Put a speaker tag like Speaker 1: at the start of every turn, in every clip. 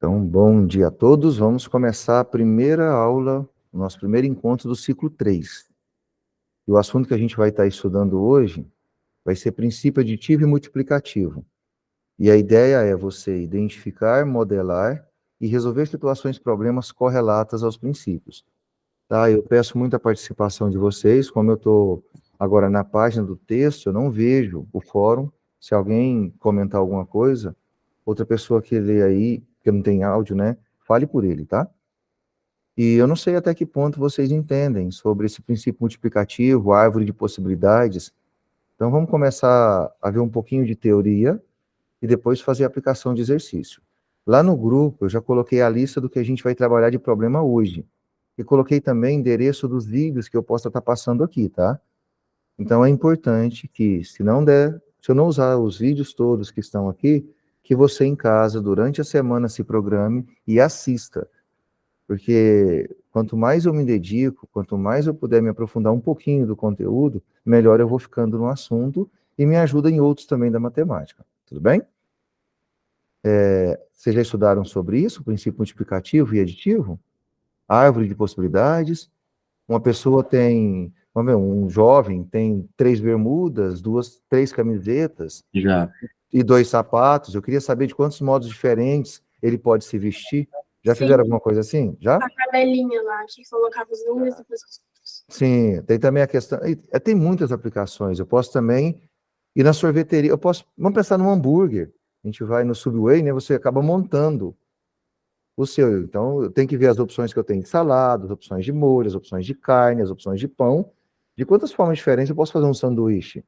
Speaker 1: Então, bom dia a todos. Vamos começar a primeira aula, o nosso primeiro encontro do ciclo 3. E o assunto que a gente vai estar estudando hoje vai ser princípio aditivo e multiplicativo. E a ideia é você identificar, modelar e resolver situações, problemas correlatas aos princípios. Tá? Eu peço muita participação de vocês. Como eu estou agora na página do texto, eu não vejo o fórum. Se alguém comentar alguma coisa, outra pessoa que lê aí, que não tem áudio, né? Fale por ele, tá? E eu não sei até que ponto vocês entendem sobre esse princípio multiplicativo, árvore de possibilidades. Então vamos começar a ver um pouquinho de teoria e depois fazer a aplicação de exercício. Lá no grupo eu já coloquei a lista do que a gente vai trabalhar de problema hoje. E coloquei também endereço dos vídeos que eu possa estar passando aqui, tá? Então é importante que, se eu não usar os vídeos todos que estão aqui, que você em casa, durante a semana, se programe e assista. Porque quanto mais eu me dedico, quanto mais eu puder me aprofundar um pouquinho do conteúdo, melhor eu vou ficando no assunto e me ajuda em outros também da matemática. Tudo bem? Vocês já estudaram sobre isso, princípio multiplicativo e aditivo? Árvore de possibilidades. Uma pessoa tem, vamos ver, um jovem tem 3 bermudas, 3 camisetas
Speaker 2: Já.
Speaker 1: e 2 sapatos. Eu queria saber de quantos modos diferentes ele pode se vestir. Já
Speaker 3: Sim.
Speaker 1: fizeram alguma coisa assim? Já?
Speaker 3: A tabelinha lá, que colocava os números e depois os pontos.
Speaker 1: Sim, tem também a questão. Tem muitas aplicações. Eu posso também ir na sorveteria. Vamos pensar num hambúrguer. A gente vai no Subway, né? Você acaba montando o seu. Então, eu tenho que ver as opções que eu tenho de salada, as opções de molho, as opções de carne, as opções de pão. De quantas formas diferentes eu posso fazer um sanduíche?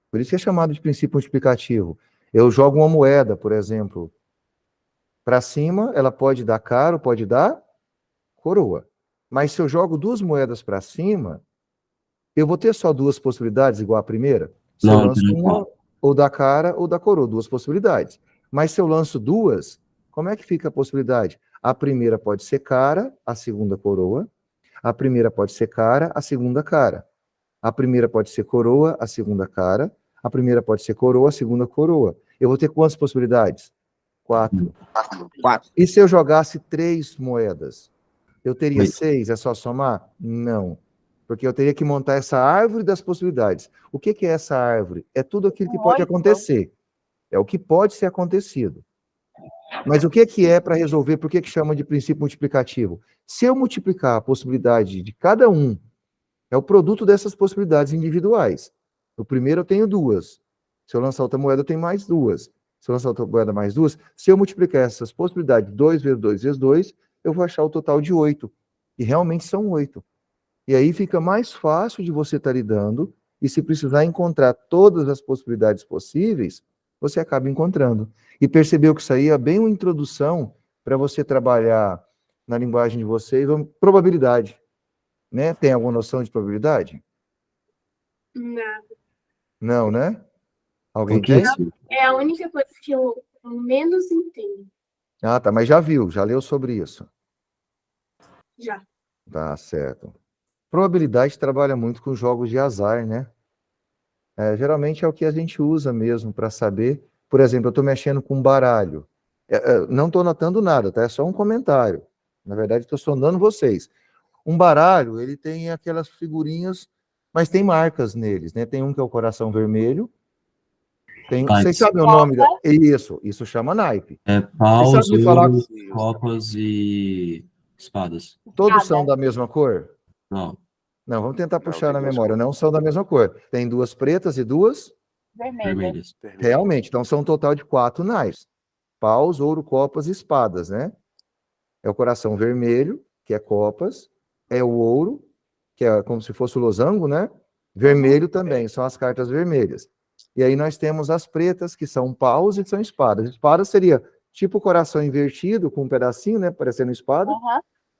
Speaker 1: Por isso que é chamado de princípio multiplicativo. Eu jogo uma moeda, por exemplo, para cima, ela pode dar cara ou pode dar coroa. Mas se eu jogo 2 moedas para cima, eu vou ter só 2 possibilidades igual a primeira? Se eu lanço uma, ou da cara ou da coroa, 2 possibilidades. Mas se eu lanço 2, como é que fica a possibilidade? A primeira pode ser cara, a segunda coroa. A primeira pode ser cara, a segunda cara. A primeira pode ser coroa, a segunda cara. A primeira pode ser coroa, a segunda coroa. Eu vou ter quantas possibilidades? 4.
Speaker 2: 4.
Speaker 1: E se eu jogasse 3 moedas? Eu teria 6? É só somar? Não. Porque eu teria que montar essa árvore das possibilidades. O que é essa árvore? É tudo aquilo que pode acontecer. É o que pode ser acontecido. Mas o que é para resolver? Por que chama de princípio multiplicativo? Se eu multiplicar a possibilidade de cada um, é o produto dessas possibilidades individuais. No primeiro eu tenho 2. Se eu lançar outra moeda, eu tenho mais 2. Se eu lançar outra moeda, mais 2. Se eu multiplicar essas possibilidades 2 vezes 2 vezes 2, eu vou achar o total de 8. E realmente são 8. E aí fica mais fácil de você estar lidando, e se precisar encontrar todas as possibilidades possíveis, você acaba encontrando. E percebeu que isso aí é bem uma introdução para você trabalhar na linguagem de vocês, probabilidade. Né? Tem alguma noção de probabilidade?
Speaker 3: Nada.
Speaker 1: Não, né? Alguém tem?
Speaker 3: É a única coisa que eu menos entendo.
Speaker 1: Ah, tá, mas já viu, já leu sobre isso.
Speaker 3: Já.
Speaker 1: Tá, certo. Probabilidade trabalha muito com jogos de azar, né? Geralmente é o que a gente usa mesmo para saber. Por exemplo, eu estou mexendo com um baralho. Não estou anotando nada, tá? É só um comentário. Na verdade, estou sondando vocês. Um baralho, ele tem aquelas figurinhas, mas tem marcas neles, né? Tem um que é o coração vermelho. Vocês sabem o nome? Isso chama naipe.
Speaker 2: Paus, ouros, copas e espadas.
Speaker 1: Todos são da mesma cor?
Speaker 2: Não.
Speaker 1: Não, vamos tentar puxar na memória. Não são da mesma cor. Tem 2 pretas e 2
Speaker 2: Vermelhas.
Speaker 1: Realmente, então são um total de 4 naipes. Paus, ouro, copas e espadas, né? É o coração vermelho, que é copas. É o ouro, que é como se fosse o losango, né? Vermelho também, são as cartas vermelhas. E aí nós temos as pretas, que são paus e são espadas. Espadas seria tipo o coração invertido, com um pedacinho, né? Parecendo espada.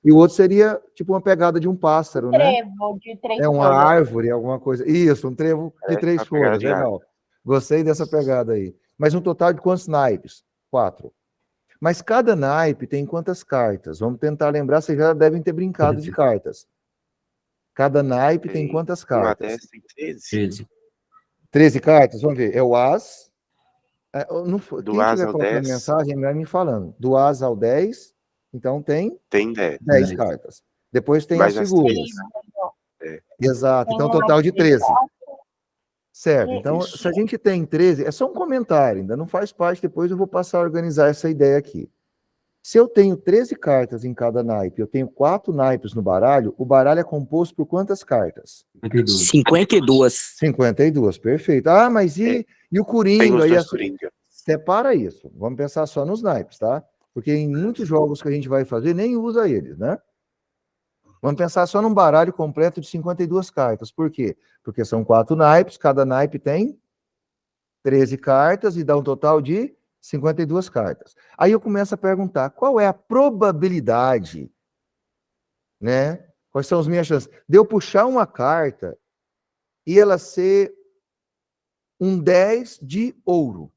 Speaker 1: E o outro seria tipo uma pegada de um pássaro, né?
Speaker 4: Trevo de 3
Speaker 1: É uma
Speaker 4: folhas.
Speaker 1: árvore, alguma coisa. Isso, um trevo de 3 folhas, legal. Gostei dessa pegada aí. Mas um total de quantos naipes? 4. Mas cada naipe tem quantas cartas? Vamos tentar lembrar, vocês já devem ter brincado de cartas. Cada naipe tem quantas cartas?
Speaker 2: 13.
Speaker 1: 13 cartas, vamos ver. É o as, Quem estiver colocando mensagem vai me falando. Do asa ao 10, então tem 10 cartas. Depois tem as figuras. Exato, então total de 13. Certo, então se a gente tem 13, é só um comentário, ainda não faz parte, depois eu vou passar a organizar essa ideia aqui. Se eu tenho 13 cartas em cada naipe, eu tenho 4 naipes no baralho, o baralho é composto por quantas cartas?
Speaker 4: 52.
Speaker 1: 52, perfeito. Ah, mas e o Coringa?
Speaker 5: Tem os Coringa.
Speaker 1: Separa isso, vamos pensar só nos naipes, tá? Porque em muitos jogos que a gente vai fazer, nem usa eles, né? Vamos pensar só num baralho completo de 52 cartas. Por quê? Porque são 4 naipes, cada naipe tem 13 cartas e dá um total de 52 cartas. Aí eu começo a perguntar, qual é a probabilidade, né? Quais são as minhas chances de eu puxar uma carta e ela ser um 10 de ouro?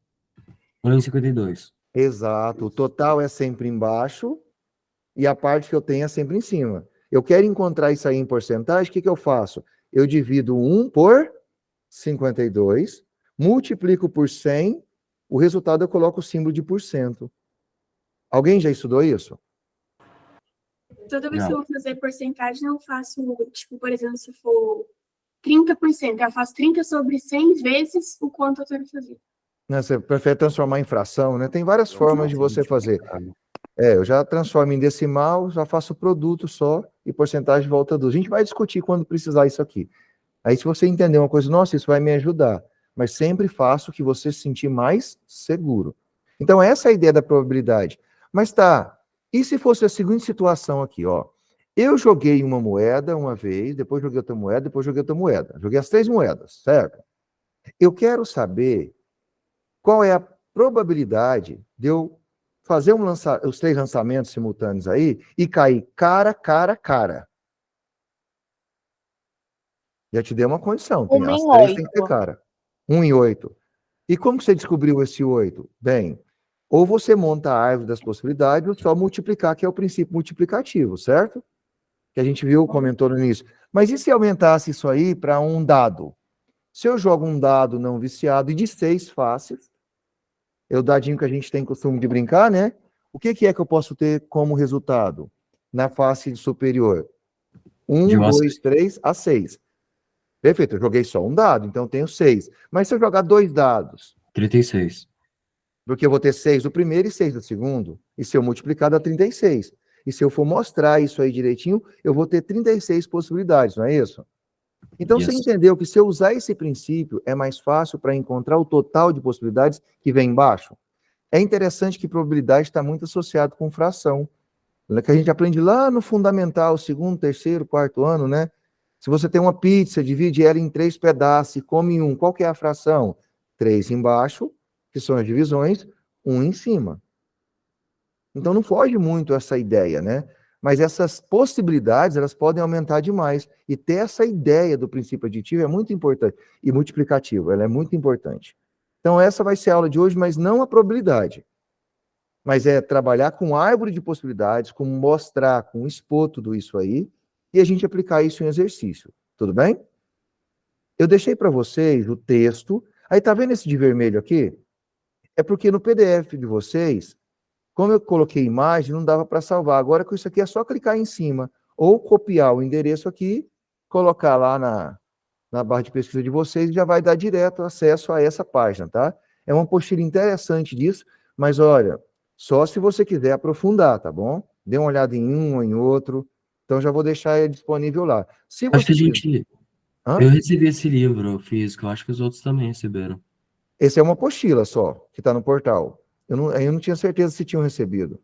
Speaker 2: 1,52.
Speaker 1: Exato, o total é sempre embaixo e a parte que eu tenho é sempre em cima. Eu quero encontrar isso aí em porcentagem, o que eu faço? Eu divido 1 por 52, multiplico por 100, o resultado eu coloco o símbolo de porcento. Alguém já estudou isso?
Speaker 3: Toda vez que eu vou fazer porcentagem, eu faço, tipo, por exemplo, se for 30%, eu faço 30 sobre 100 vezes o quanto eu quero fazer.
Speaker 1: Né, você prefere transformar em fração, né? Tem várias formas de você fazer. Eu já transformo em decimal, já faço produto só e porcentagem volta a 12. A gente vai discutir quando precisar isso aqui. Aí se você entender uma coisa, nossa, isso vai me ajudar. Mas sempre faço que você se sentir mais seguro. Então essa é a ideia da probabilidade. Mas tá, e se fosse a seguinte situação aqui, ó. Eu joguei uma moeda uma vez, depois joguei outra moeda, depois joguei outra moeda. Joguei as 3 moedas, certo? Eu quero saber qual é a probabilidade de eu fazer os 3 lançamentos simultâneos aí e cair cara. Já te dei uma condição. Tem, as 3 tem que ter cara. 1 em 8. E como que você descobriu esse 8? Bem, ou você monta a árvore das possibilidades, ou só multiplicar, que é o princípio multiplicativo, certo? Que a gente viu, comentou no início. Mas e se aumentasse isso aí para um dado? Se eu jogo um dado não viciado e de 6 faces, é o dadinho que a gente tem costume de brincar, né? O que é que eu posso ter como resultado na face superior? 1, 2, 3, a 6. Perfeito, eu joguei só um dado, então eu tenho 6. Mas se eu jogar 2 dados?
Speaker 2: 36.
Speaker 1: Porque eu vou ter 6 do primeiro e 6 do segundo. E se eu multiplicar, dá 36. E se eu for mostrar isso aí direitinho, eu vou ter 36 possibilidades, não é isso? Então, você entendeu que se eu usar esse princípio, é mais fácil para encontrar o total de possibilidades que vem embaixo? É interessante que probabilidade está muito associado com fração, que a gente aprende lá no fundamental, segundo, terceiro, quarto ano, né? Se você tem uma pizza, divide ela em 3 pedaços e come um, qual que é a fração? 3 embaixo, que são as divisões, 1 em cima. Então, não foge muito essa ideia, né? Mas essas possibilidades, elas podem aumentar demais. E ter essa ideia do princípio aditivo é muito importante. E multiplicativo, ela é muito importante. Então, essa vai ser a aula de hoje, mas não a probabilidade. Mas é trabalhar com árvore de possibilidades, com mostrar, com expor tudo isso aí, e a gente aplicar isso em exercício. Tudo bem? Eu deixei para vocês o texto. Aí, tá vendo esse de vermelho aqui? É porque no PDF de vocês, como eu coloquei imagem, não dava para salvar. Agora com isso aqui é só clicar em cima, ou copiar o endereço aqui, colocar lá na barra de pesquisa de vocês, e já vai dar direto acesso a essa página, tá? É uma apostila interessante disso, mas olha, só se você quiser aprofundar, tá bom? Dê uma olhada em um ou em outro, então já vou deixar ele disponível lá. Se
Speaker 2: Acho que
Speaker 1: você...
Speaker 2: Eu recebi esse livro físico, acho que os outros também receberam.
Speaker 1: Esse é uma apostila só, que está no portal. Eu não tinha certeza se tinham recebido.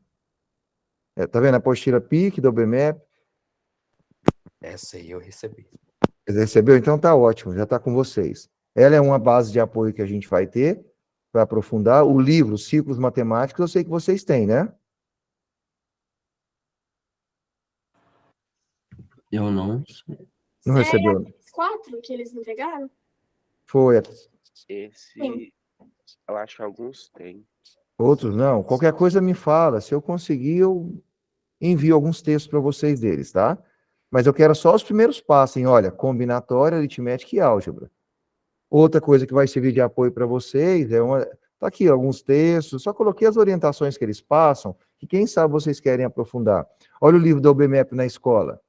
Speaker 1: Tá vendo? A apostila PIC, do BMEP.
Speaker 4: Essa aí eu recebi.
Speaker 1: Você recebeu? Então tá ótimo, já está com vocês. Ela é uma base de apoio que a gente vai ter para aprofundar. O livro, Ciclos Matemáticos, eu sei que vocês têm, né?
Speaker 2: Eu não.
Speaker 1: Não recebeu?
Speaker 3: 4 que eles entregaram?
Speaker 1: Foi.
Speaker 5: Esse, eu acho que alguns têm.
Speaker 1: Outros não. Qualquer coisa me fala. Se eu conseguir, eu envio alguns textos para vocês deles, tá? Mas eu quero só os primeiros passos, hein? Olha, combinatória, aritmética e álgebra. Outra coisa que vai servir de apoio para vocês é Tá aqui alguns textos, só coloquei as orientações que eles passam, que quem sabe vocês querem aprofundar. Olha o livro da UBMEP na escola.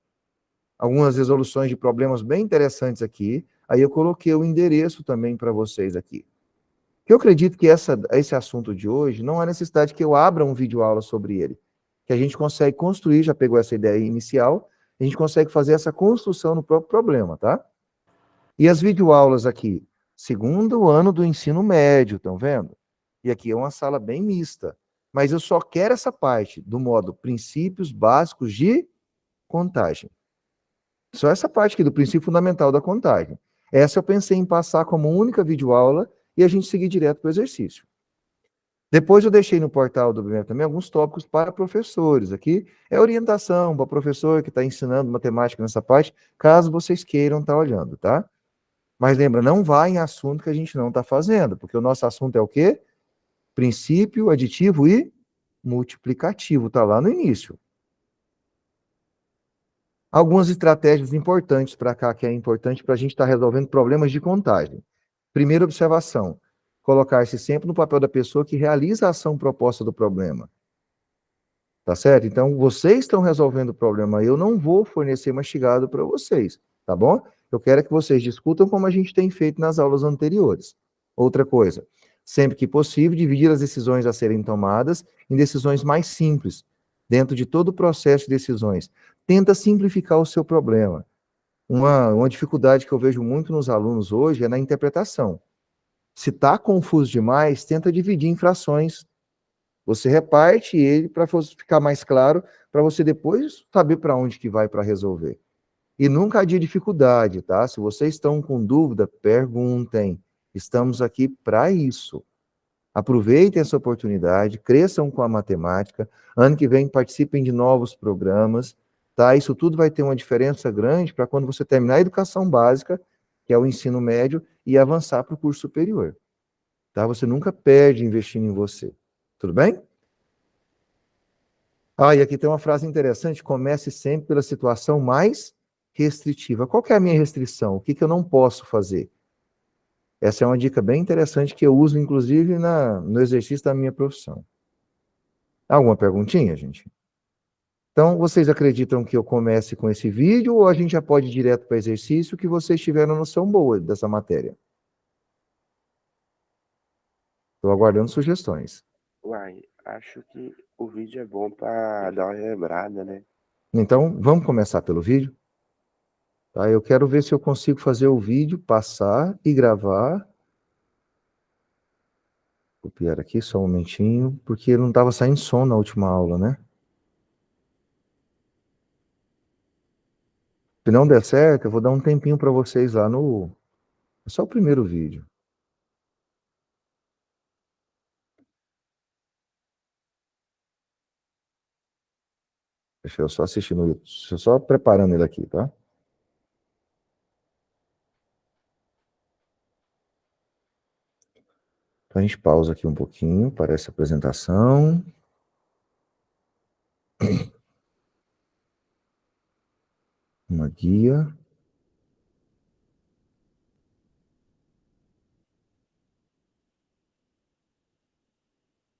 Speaker 1: Algumas resoluções de problemas bem interessantes aqui. Aí eu coloquei o endereço também para vocês aqui. Eu acredito que esse assunto de hoje, não há necessidade que eu abra um vídeo aula sobre ele. Que a gente consegue construir, já pegou essa ideia inicial, a gente consegue fazer essa construção no próprio problema, tá? E as videoaulas aqui, segundo ano do ensino médio, estão vendo? E aqui é uma sala bem mista. Mas eu só quero essa parte do modo princípios básicos de contagem. Só essa parte aqui do princípio fundamental da contagem. Essa eu pensei em passar como única videoaula e a gente seguir direto para o exercício. Depois eu deixei no portal do BMF também alguns tópicos para professores. Aqui é orientação para professor que está ensinando matemática nessa parte, caso vocês queiram estar olhando, tá? Mas lembra, não vá em assunto que a gente não está fazendo, porque o nosso assunto é o quê? Princípio, aditivo e multiplicativo, está lá no início. Algumas estratégias importantes para cá, que é importante para a gente estar resolvendo problemas de contagem. Primeira observação, colocar-se sempre no papel da pessoa que realiza a ação proposta do problema. Tá certo? Então, vocês estão resolvendo o problema, eu não vou fornecer mastigado para vocês, tá bom? Eu quero que vocês discutam como a gente tem feito nas aulas anteriores. Outra coisa, sempre que possível, dividir as decisões a serem tomadas em decisões mais simples, dentro de todo o processo de decisões. Tenta simplificar o seu problema. Uma dificuldade que eu vejo muito nos alunos hoje é na interpretação. Se está confuso demais, tenta dividir em frações. Você reparte ele para ficar mais claro, para você depois saber para onde que vai para resolver. E nunca adie dificuldade, tá? Se vocês estão com dúvida, perguntem. Estamos aqui para isso. Aproveitem essa oportunidade, cresçam com a matemática. Ano que vem participem de novos programas. Tá? Isso tudo vai ter uma diferença grande para quando você terminar a educação básica, que é o ensino médio, e avançar para o curso superior. Tá? Você nunca perde investindo em você. Tudo bem? E aqui tem uma frase interessante, comece sempre pela situação mais restritiva. Qual que é a minha restrição? O que eu não posso fazer? Essa é uma dica bem interessante que eu uso, inclusive, no exercício da minha profissão. Alguma perguntinha, gente? Então, vocês acreditam que eu comece com esse vídeo ou a gente já pode ir direto para o exercício que vocês tiveram noção boa dessa matéria? Estou aguardando sugestões.
Speaker 5: Uai, acho que o vídeo é bom para dar uma lembrada, né?
Speaker 1: Então, vamos começar pelo vídeo? Tá, eu quero ver se eu consigo fazer o vídeo, passar e gravar. Copiar aqui, só um momentinho, porque não estava saindo som na última aula, né? Se não der certo, eu vou dar um tempinho para vocês lá no... É só o primeiro vídeo. Deixa eu só assistir no YouTube. Deixa eu só preparando ele aqui, tá? Então a gente pausa aqui um pouquinho para essa apresentação. Uma guia.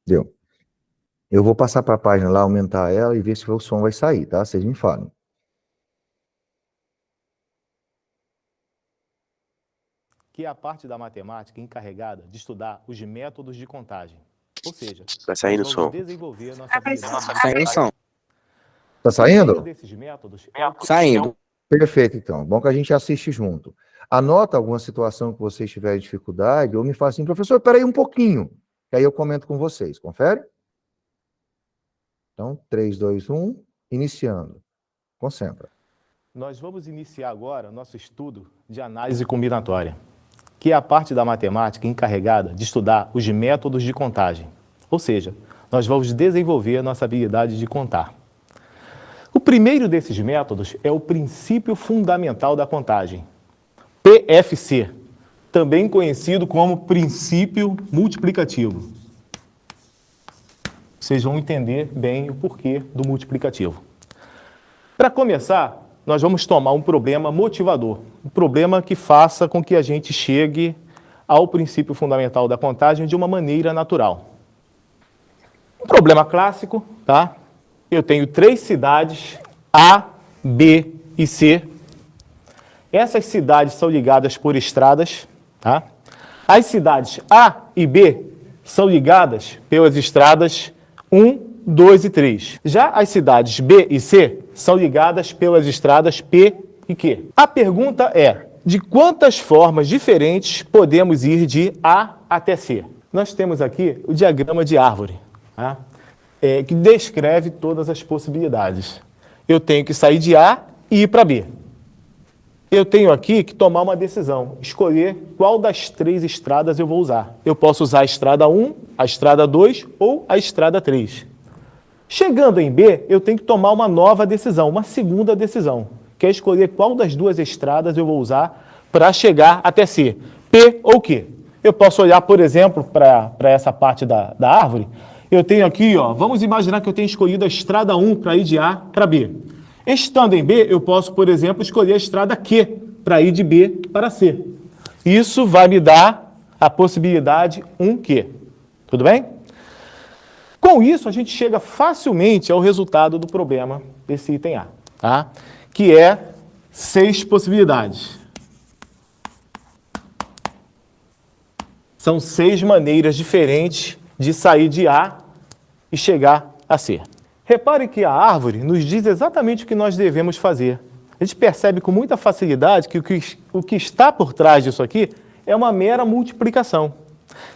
Speaker 1: Deu. Eu vou passar para a página lá, aumentar ela e ver se o som vai sair, tá? Vocês me falem.
Speaker 6: Que é a parte da matemática encarregada de estudar os métodos de contagem. Ou seja,
Speaker 5: Tá saindo
Speaker 6: nós
Speaker 5: som.
Speaker 6: vamos desenvolver a nossa habilidade de
Speaker 4: Saindo som.
Speaker 1: Tá
Speaker 6: Um
Speaker 1: saindo?
Speaker 6: desses métodos é o
Speaker 4: Saindo.
Speaker 1: Perfeito, então. Bom que a gente assiste junto. Anota alguma situação que vocês tiverem dificuldade ou me fala assim, professor, peraí um pouquinho, que aí eu comento com vocês. Confere? Então, 3, 2, 1, iniciando. Concentra.
Speaker 6: Nós vamos iniciar agora nosso estudo de análise combinatória, que é a parte da matemática encarregada de estudar os métodos de contagem. Ou seja, nós vamos desenvolver a nossa habilidade de contar. O primeiro desses métodos é o princípio fundamental da contagem, PFC, também conhecido como princípio multiplicativo. Vocês vão entender bem o porquê do multiplicativo. Para começar, nós vamos tomar um problema motivador, um problema que faça com que a gente chegue ao princípio fundamental da contagem de uma maneira natural. Um problema clássico, tá? Eu tenho 3 cidades, A, B e C. Essas cidades são ligadas por estradas, tá? As cidades A e B são ligadas pelas estradas 1, 2 e 3. Já as cidades B e C são ligadas pelas estradas P e Q. A pergunta é, de quantas formas diferentes podemos ir de A até C? Nós temos aqui o diagrama de árvore, tá? Que descreve todas as possibilidades. Eu tenho que sair de A e ir para B. Eu tenho aqui que tomar uma decisão, escolher qual das 3 estradas eu vou usar. Eu posso usar a estrada 1, a estrada 2 ou a estrada 3. Chegando em B, eu tenho que tomar uma nova decisão, uma segunda decisão, que é escolher qual das 2 estradas eu vou usar para chegar até C, P ou Q. Eu posso olhar, por exemplo, para essa parte da árvore. Eu tenho aqui, ó, vamos imaginar que eu tenho escolhido a estrada 1 para ir de A para B. Estando em B, eu posso, por exemplo, escolher a estrada Q para ir de B para C. Isso vai me dar a possibilidade 1Q. Tudo bem? Com isso, a gente chega facilmente ao resultado do problema desse item A, tá? Que é 6 possibilidades. São 6 maneiras diferentes de sair de A e chegar a C. Repare que a árvore nos diz exatamente o que nós devemos fazer. A gente percebe com muita facilidade que o que está por trás disso aqui é uma mera multiplicação.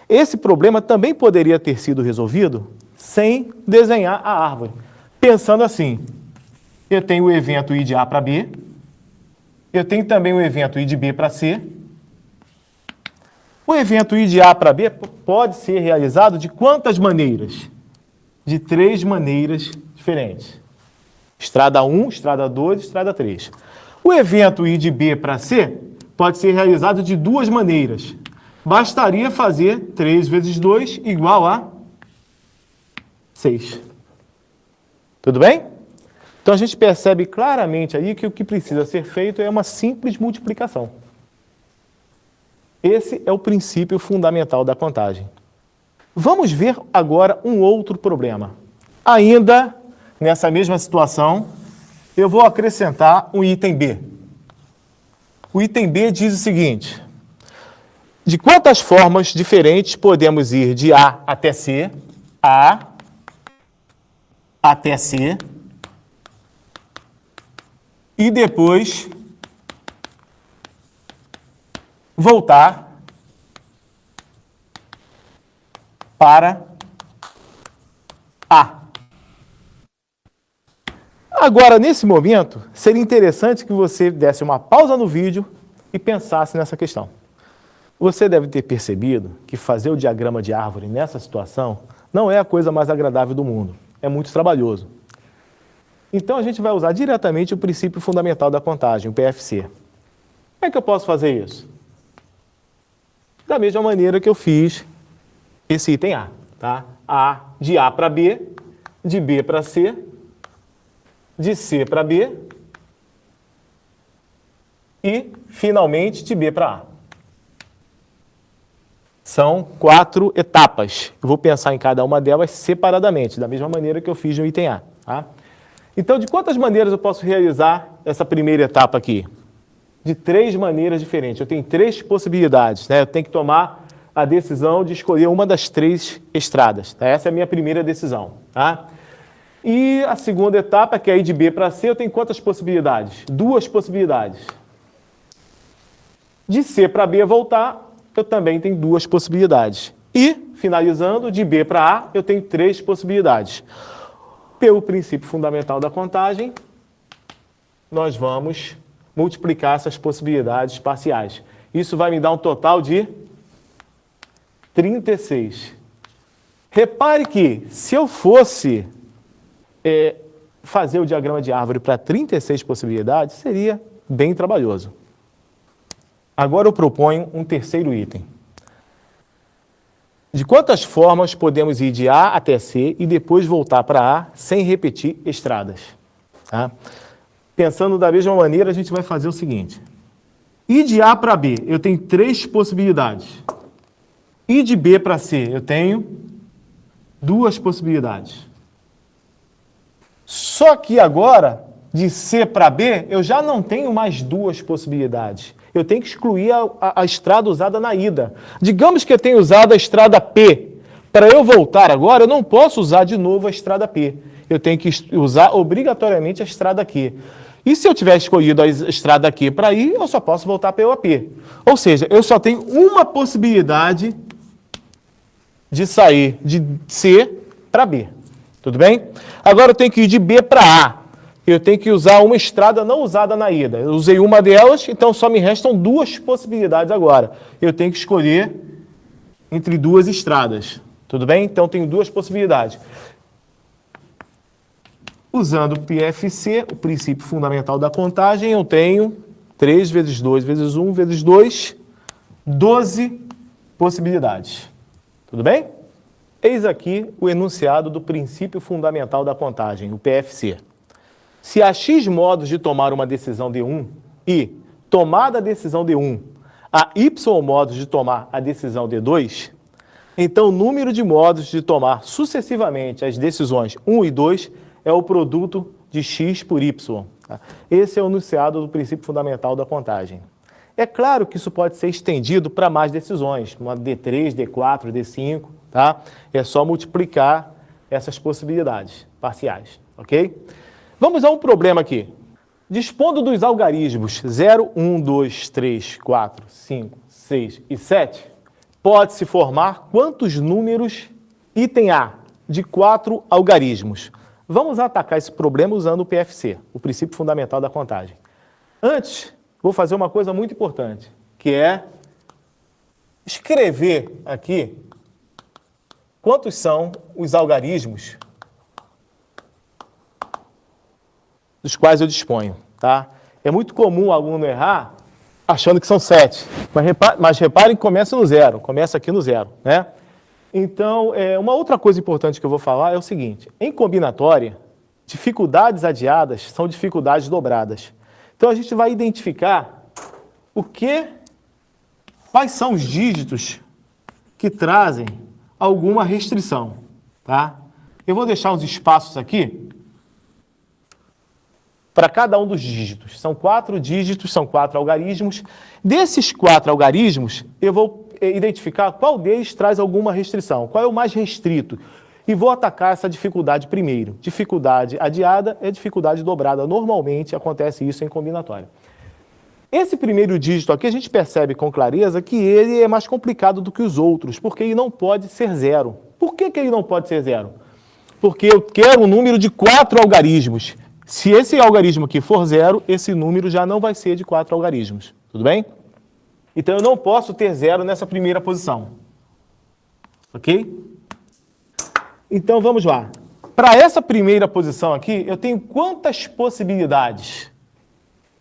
Speaker 6: Esse problema também poderia ter sido resolvido sem desenhar a árvore. Pensando assim, eu tenho o evento ir de A para B, eu tenho também o evento ir de B para C. O evento ir de A para B pode ser realizado de quantas maneiras? De 3 maneiras diferentes. Estrada 1, estrada 2, estrada 3. O evento ir de B para C pode ser realizado de 2 maneiras. Bastaria fazer 3 vezes 2 igual a 6. Tudo bem? Então a gente percebe claramente aí que o que precisa ser feito é uma simples multiplicação. Esse é o princípio fundamental da contagem. Vamos ver agora um outro problema. Ainda nessa mesma situação, eu vou acrescentar um item B. O item B diz o seguinte: de quantas formas diferentes podemos ir de A até C, A até C, e depois voltar para A. Agora, nesse momento, seria interessante que você desse uma pausa no vídeo e pensasse nessa questão. Você deve ter percebido que fazer o diagrama de árvore nessa situação não é a coisa mais agradável do mundo. É muito trabalhoso. Então, a gente vai usar diretamente o princípio fundamental da contagem, o PFC. Como é que eu posso fazer isso? Da mesma maneira que eu fiz esse item A, tá? A de A para B, de B para C, de C para B e, finalmente, de B para A. São 4 etapas. Eu vou pensar em cada uma delas separadamente, da mesma maneira que eu fiz no item A, tá? Então, de quantas maneiras eu posso realizar essa primeira etapa aqui? De 3 maneiras diferentes. Eu tenho 3 possibilidades, né? Eu tenho que tomar a decisão de escolher uma das 3 estradas, tá? Essa é a minha primeira decisão, tá? E a segunda etapa, que é ir de B para C, eu tenho quantas possibilidades? 2 possibilidades. De C para B voltar, eu também tenho 2 possibilidades. E, finalizando, de B para A, eu tenho 3 possibilidades. Pelo princípio fundamental da contagem, nós vamos multiplicar essas possibilidades parciais. Isso vai me dar um total de 36. Repare que, se eu fosse fazer o diagrama de árvore para 36 possibilidades, seria bem trabalhoso. Agora eu proponho um terceiro item. De quantas formas podemos ir de A até C e depois voltar para A sem repetir estradas? Tá? Pensando da mesma maneira, a gente vai fazer o seguinte. Ir de A para B, eu tenho 3 possibilidades. E de B para C, eu tenho duas possibilidades. Só que agora, de C para B, eu já não tenho mais duas possibilidades. Eu tenho que excluir a estrada usada na ida. Digamos que eu tenha usado a estrada P. Para eu voltar agora, eu não posso usar de novo a estrada P. Eu tenho que usar obrigatoriamente a estrada Q. E se eu tiver escolhido a estrada Q para ir, eu só posso voltar para P. Ou seja, eu só tenho uma possibilidade de sair de C para B. Tudo bem? Agora eu tenho que ir de B para A. Eu tenho que usar uma estrada não usada na ida. Eu usei uma delas, então só me restam duas possibilidades agora. Eu tenho que escolher entre duas estradas. Tudo bem? Então tenho duas possibilidades. Usando o PFC, o princípio fundamental da contagem, eu tenho 3 vezes 2 vezes 1 vezes 2, 12 possibilidades. Tudo bem? Eis aqui o enunciado do princípio fundamental da contagem, o PFC. Se há X modos de tomar uma decisão D1 e, tomada a decisão D1, há Y modos de tomar a decisão D2, então o número de modos de tomar sucessivamente as decisões 1 e 2 é o produto de X por Y. Tá? Esse é o enunciado do princípio fundamental da contagem. É claro que isso pode ser estendido para mais decisões, uma D3, D4, D5, tá? É só multiplicar essas possibilidades parciais, ok? Vamos a um problema aqui. Dispondo dos algarismos 0, 1, 2, 3, 4, 5, 6 e 7, pode-se formar quantos números item A de 4 algarismos? Vamos atacar esse problema usando o PFC, o princípio fundamental da contagem. Antes, vou fazer uma coisa muito importante, que é escrever aqui quantos são os algarismos dos quais eu disponho, tá? É muito comum o aluno errar achando que são 7, mas reparem que começa no 0, começa aqui no 0, né? Então, uma outra coisa importante que eu vou falar é o seguinte, em combinatória, dificuldades adiadas são dificuldades dobradas. Então, a gente vai identificar quais são os dígitos que trazem alguma restrição, tá? Eu vou deixar uns espaços aqui para cada um dos dígitos. São 4 dígitos, são 4 algarismos. Desses 4 algarismos, eu vou identificar qual deles traz alguma restrição, qual é o mais restrito. E vou atacar essa dificuldade primeiro. Dificuldade adiada é dificuldade dobrada. Normalmente acontece isso em combinatória. Esse primeiro dígito aqui, a gente percebe com clareza que ele é mais complicado do que os outros, porque ele não pode ser 0. Por que ele não pode ser 0? Porque eu quero um número de 4 algarismos. Se esse algarismo aqui for 0, esse número já não vai ser de 4 algarismos. Tudo bem? Então, eu não posso ter 0 nessa primeira posição. Ok? Então, vamos lá. Para essa primeira posição aqui, eu tenho quantas possibilidades?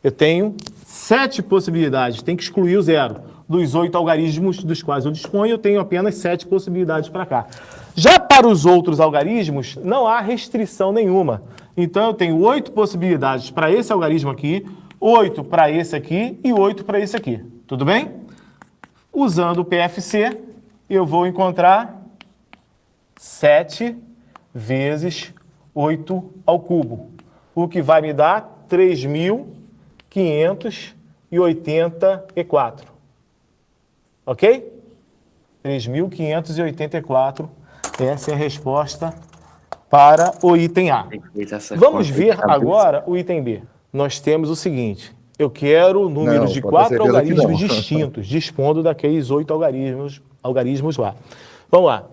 Speaker 6: Eu tenho 7 possibilidades. Tem que excluir o 0. Dos 8 algarismos dos quais eu disponho, eu tenho apenas 7 possibilidades para cá. Já para os outros algarismos, não há restrição nenhuma. Então, eu tenho 8 possibilidades para esse algarismo aqui, 8 para esse aqui e 8 para esse aqui. Tudo bem? Usando o PFC, eu vou encontrar 7 vezes 8 ao cubo, o que vai me dar 3.584. Ok? 3.584, essa é a resposta para o item A. Vamos ver agora o item B. Nós temos o seguinte, eu quero o número de 4 algarismos distintos, dispondo daqueles 8 algarismos lá. Vamos lá.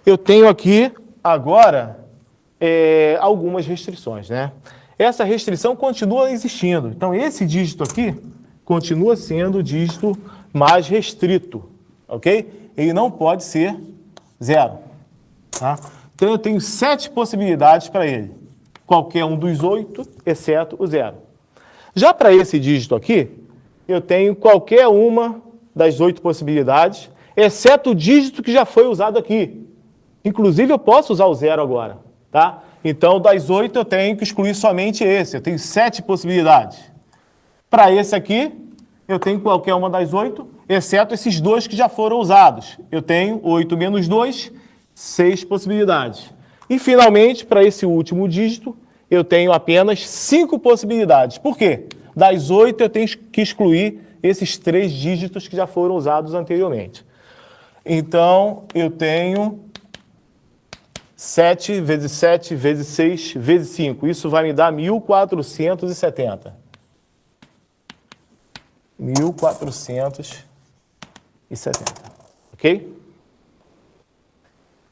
Speaker 6: Eu tenho aqui, agora, algumas restrições, né? Essa restrição continua existindo. Então, esse dígito aqui continua sendo o dígito mais restrito, ok? Ele não pode ser 0, tá? Então, eu tenho 7 possibilidades para ele. Qualquer um dos 8, exceto o 0. Já para esse dígito aqui, eu tenho qualquer uma das 8 possibilidades, exceto o dígito que já foi usado aqui. Inclusive, eu posso usar o 0 agora, tá? Então, das 8, eu tenho que excluir somente esse. Eu tenho 7 possibilidades. Para esse aqui, eu tenho qualquer uma das 8, exceto esses dois que já foram usados. Eu tenho 8 menos 2, 6 possibilidades. E, finalmente, para esse último dígito, eu tenho apenas 5 possibilidades. Por quê? Das 8, eu tenho que excluir esses 3 dígitos que já foram usados anteriormente. Então, eu tenho 7 vezes 7 vezes 6 vezes 5. Isso vai me dar 1.470. 1.470. Ok?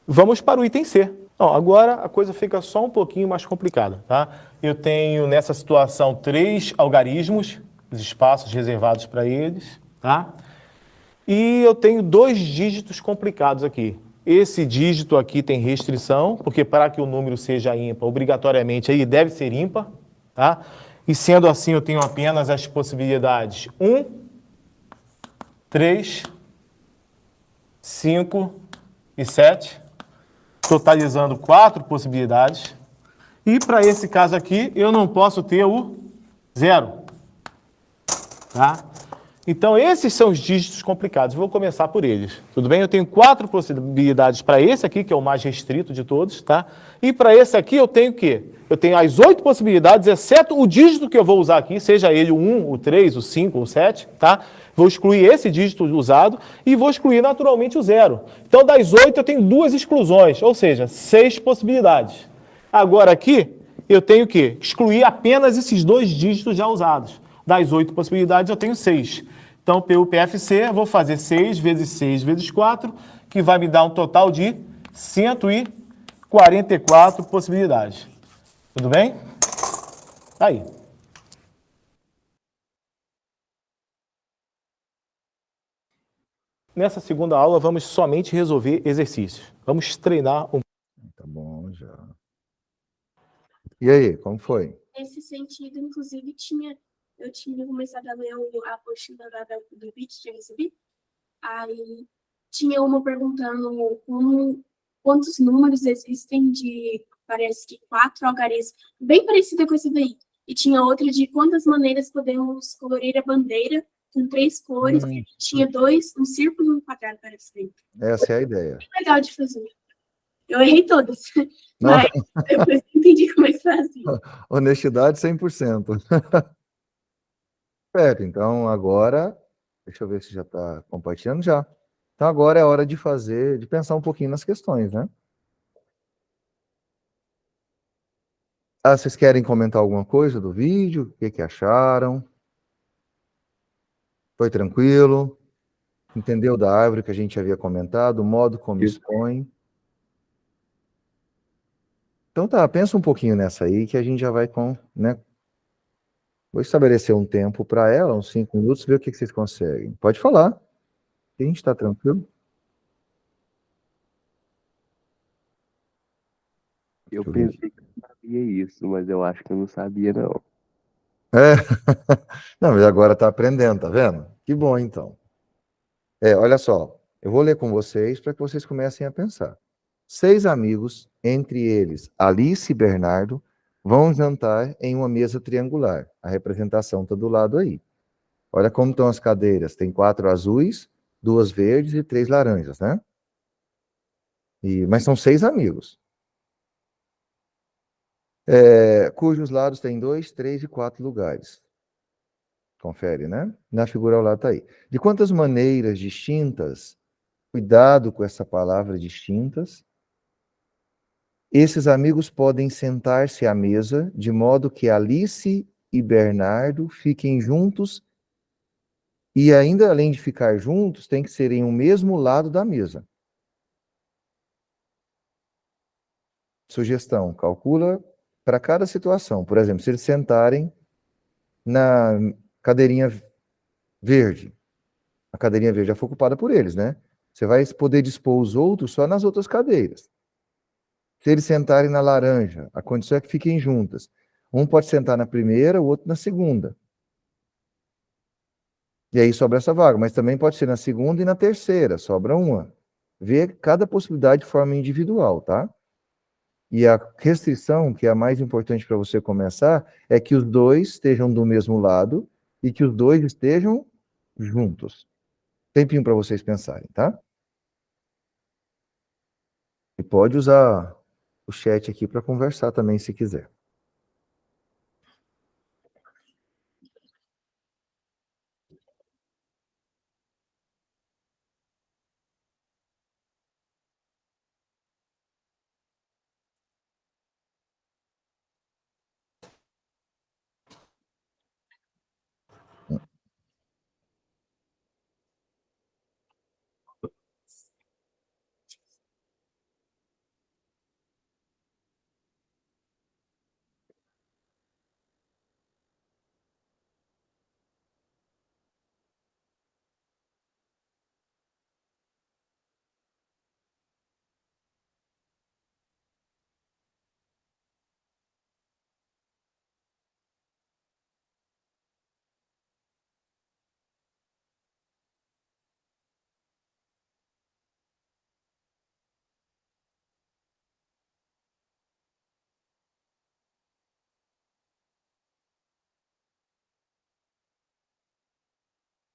Speaker 6: Vamos para o item C. Não, agora a coisa fica só um pouquinho mais complicada, tá? Eu tenho nessa situação 3 algarismos, os espaços reservados para eles, tá? E eu tenho 2 dígitos complicados aqui. Esse dígito aqui tem restrição, porque para que o número seja ímpar, obrigatoriamente ele deve ser ímpar, tá? E sendo assim, eu tenho apenas as possibilidades 1, 3, 5 e 7. Totalizando 4 possibilidades. E para esse caso aqui, eu não posso ter o 0. Tá? Então, esses são os dígitos complicados. Vou começar por eles. Tudo bem? Eu tenho 4 possibilidades para esse aqui, que é o mais restrito de todos. Tá? E para esse aqui, eu tenho o quê? Eu tenho as 8 possibilidades, exceto o dígito que eu vou usar aqui, seja ele o 1, o 3, o 5, o 7. Tá? Vou excluir esse dígito usado e vou excluir naturalmente o 0. Então, das 8, eu tenho 2 exclusões, ou seja, 6 possibilidades. Agora aqui, eu tenho que excluir apenas esses 2 dígitos já usados. Das 8 possibilidades, eu tenho 6. Então, pelo PFC, eu vou fazer 6 vezes 6 vezes 4, que vai me dar um total de 144 possibilidades. Tudo bem? Aí. Nessa segunda aula, vamos somente resolver exercícios. Vamos treinar um...
Speaker 1: Tá bom, já. E aí, como foi?
Speaker 3: Nesse sentido, inclusive, eu tinha começado a ler a apostila do vídeo que eu recebi. Aí tinha uma perguntando quantos números existem de, parece que 4 algarismos, bem parecida com esse daí. E tinha outra de quantas maneiras podemos colorir a bandeira com 3 cores. E tinha 2, um círculo e um quadrado, parece.
Speaker 1: Essa é a ideia.
Speaker 3: Bem legal de fazer. Eu errei todas,
Speaker 1: Não.
Speaker 3: mas depois eu entendi como é que fazia.
Speaker 1: Honestidade 100%. Certo, então agora, deixa eu ver se já está compartilhando já. Então agora é hora de pensar um pouquinho nas questões, né? Ah, vocês querem comentar alguma coisa do vídeo? O que acharam? Foi tranquilo? Entendeu da árvore que a gente havia comentado? O modo como expõe? Então tá, pensa um pouquinho nessa aí que a gente já vai né? Vou estabelecer um tempo para ela, uns 5 minutos, ver o que vocês conseguem. Pode falar. A gente está tranquilo?
Speaker 5: Eu pensei que eu sabia isso, mas eu acho que eu não sabia, não.
Speaker 1: É. Não, mas agora está aprendendo, tá vendo? Que bom, então. Olha só, eu vou ler com vocês para que vocês comecem a pensar. 6 amigos, entre eles Alice e Bernardo, vão jantar em uma mesa triangular. A representação está do lado aí. Olha como estão as cadeiras. Tem 4 azuis, 2 verdes e 3 laranjas, né? Mas são 6 amigos. Cujos lados têm 2, 3 e 4 lugares. Confere, né? Na figura ao lado está aí. De quantas maneiras distintas, cuidado com essa palavra distintas, esses amigos podem sentar-se à mesa de modo que Alice e Bernardo fiquem juntos e ainda, além de ficar juntos, tem que ser em um mesmo lado da mesa. Sugestão, calcula para cada situação. Por exemplo, se eles sentarem na cadeirinha verde, a cadeirinha verde já foi ocupada por eles, né? Você vai poder dispor os outros só nas outras cadeiras. Se eles sentarem na laranja, a condição é que fiquem juntas. Um pode sentar na primeira, o outro na segunda. E aí sobra essa vaga, mas também pode ser na segunda e na terceira, sobra uma. Vê cada possibilidade de forma individual, tá? E a restrição, que é a mais importante para você começar, é que os 2 estejam do mesmo lado e que os 2 estejam juntos. Tempinho para vocês pensarem, tá? E pode usar o chat aqui para conversar também, se quiser.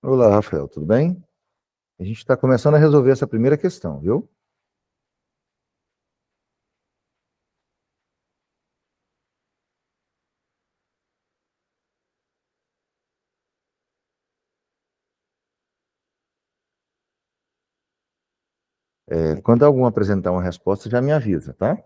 Speaker 1: Olá, Rafael, tudo bem? A gente está começando a resolver essa primeira questão, viu? Quando algum apresentar uma resposta, já me avisa, tá?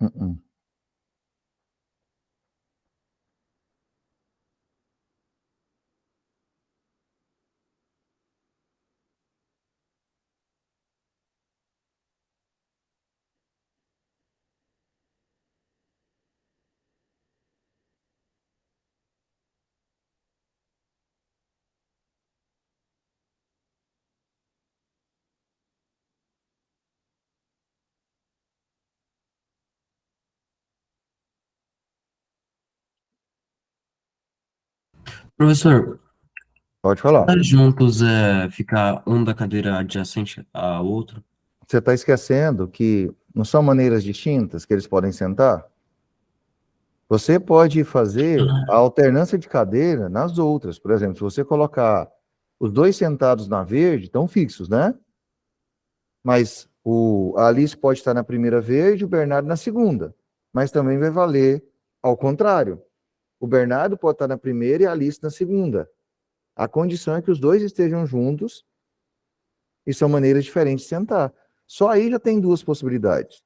Speaker 1: Uh-uh.
Speaker 2: Professor,
Speaker 1: Pode falar.
Speaker 2: estar juntos é ficar um da cadeira adjacente ao outro?
Speaker 1: Você está esquecendo que não são maneiras distintas que eles podem sentar? Você pode fazer a alternância de cadeira nas outras. Por exemplo, se você colocar os dois sentados na verde, estão fixos, né? Mas a Alice pode estar na primeira verde e o Bernardo na segunda. Mas também vai valer ao contrário. O Bernardo pode estar na primeira e a Alice na segunda. A condição é que os dois estejam juntos e são maneiras diferentes de sentar. Só aí já tem duas possibilidades.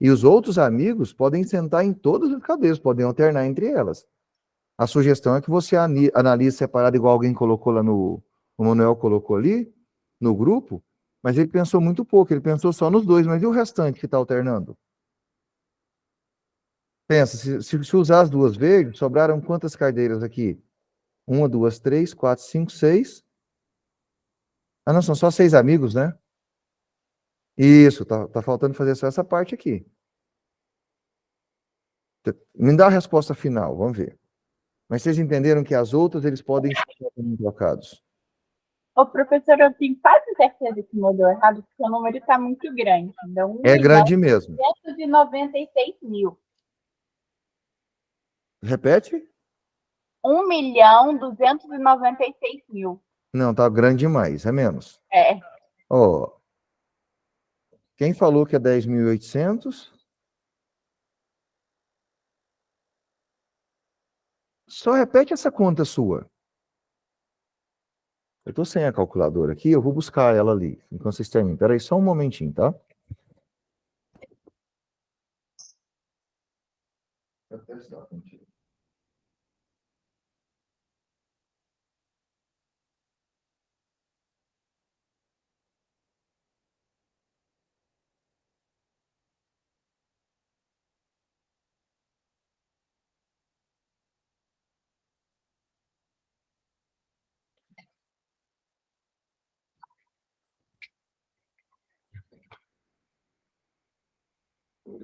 Speaker 1: E os outros amigos podem sentar em todas as cadeiras, podem alternar entre elas. A sugestão é que você analise separado, igual alguém colocou lá o Manuel colocou ali, no grupo, mas ele pensou muito pouco, ele pensou só nos dois, mas e o restante que está alternando? Pensa, se usar as duas verdes, sobraram quantas cadeiras aqui? 1, 2, 3, 4, 5, 6. Ah, não, são só 6 amigos, né? Isso, tá faltando fazer só essa parte aqui. Me dá a resposta final, vamos ver. Mas vocês entenderam que as outras, eles podem ser trocados.
Speaker 7: Ô, professor, eu tenho quase certeza que mudou errado, porque o número está muito grande. Então,
Speaker 1: É grande mesmo.
Speaker 7: 1.296 mil.
Speaker 1: Repete?
Speaker 7: 1.296 mil.
Speaker 1: Não, tá grande demais, é menos.
Speaker 7: É.
Speaker 1: Ó, quem falou que é 10.800? Só repete essa conta sua. Eu tô sem a calculadora aqui, eu vou buscar ela ali, enquanto vocês terminam. Espera aí só um momentinho, tá?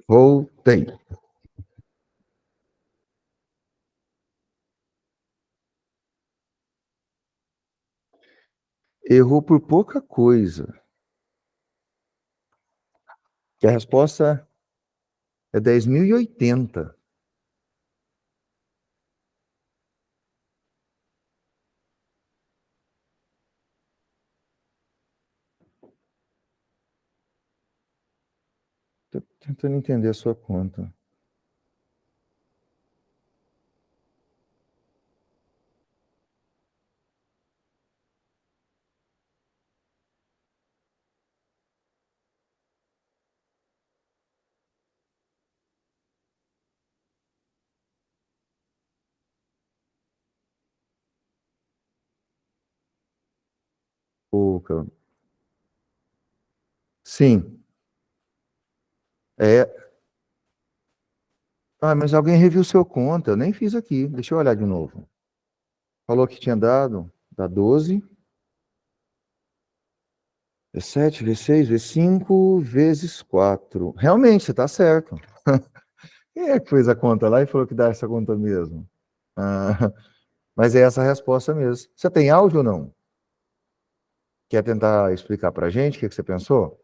Speaker 1: Voltei. Errou por pouca coisa. Que a resposta é 10.080. Tô tentando entender a sua conta. Pouca. Sim. É. Ah, mas alguém reviu seu conta. Eu nem fiz aqui. Deixa eu olhar de novo. Falou que tinha dado. Dá 12. V7, V6, V5, vezes 4. Realmente, você está certo. Quem é que fez a conta lá e falou que dá essa conta mesmo? Ah, mas é essa a resposta mesmo. Você tem áudio ou não? Quer tentar explicar para a gente o que você pensou?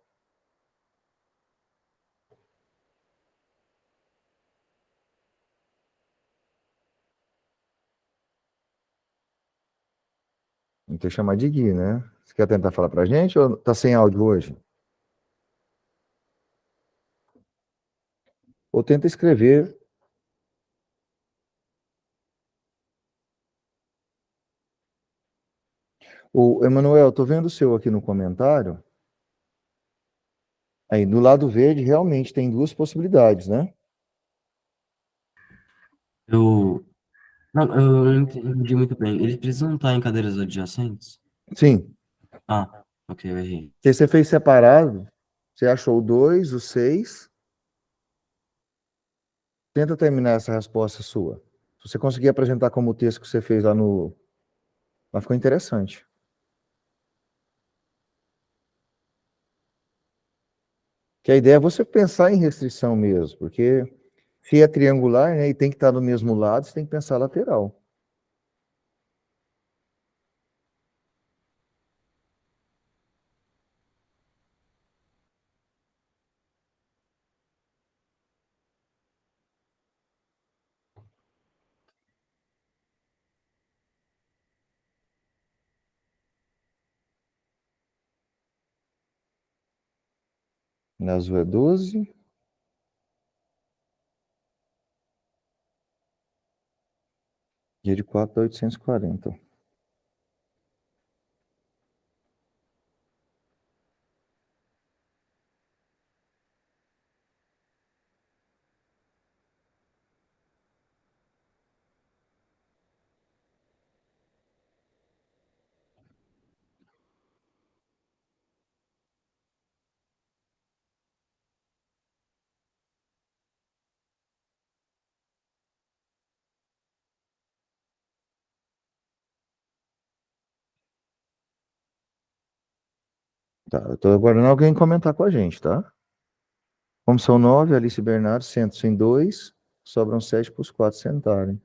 Speaker 1: Não tem que chamar de Gui, né? Você quer tentar falar para a gente ou está sem áudio hoje? Ou tenta escrever. O Emanuel, estou vendo o seu aqui no comentário. Aí, do lado verde, realmente tem duas possibilidades, né?
Speaker 2: Não, eu não entendi muito bem. Eles precisam estar em cadeiras adjacentes?
Speaker 1: Sim.
Speaker 2: Ah, ok, eu errei.
Speaker 1: Porque você fez separado, você achou o 2, o 6. Tenta terminar essa resposta sua. Se você conseguir apresentar como o texto que você fez lá no... Lá ficou interessante. Que a ideia é você pensar em restrição mesmo, porque se é triangular, né, e tem que estar do mesmo lado, você tem que pensar lateral. Na azul é 12. Dia de 4 dá 840. Tá, eu tô aguardando alguém comentar com a gente, tá? Como são 9, Alice e Bernardo sentam-se em 2, sobram 7 para os 4 sentarem.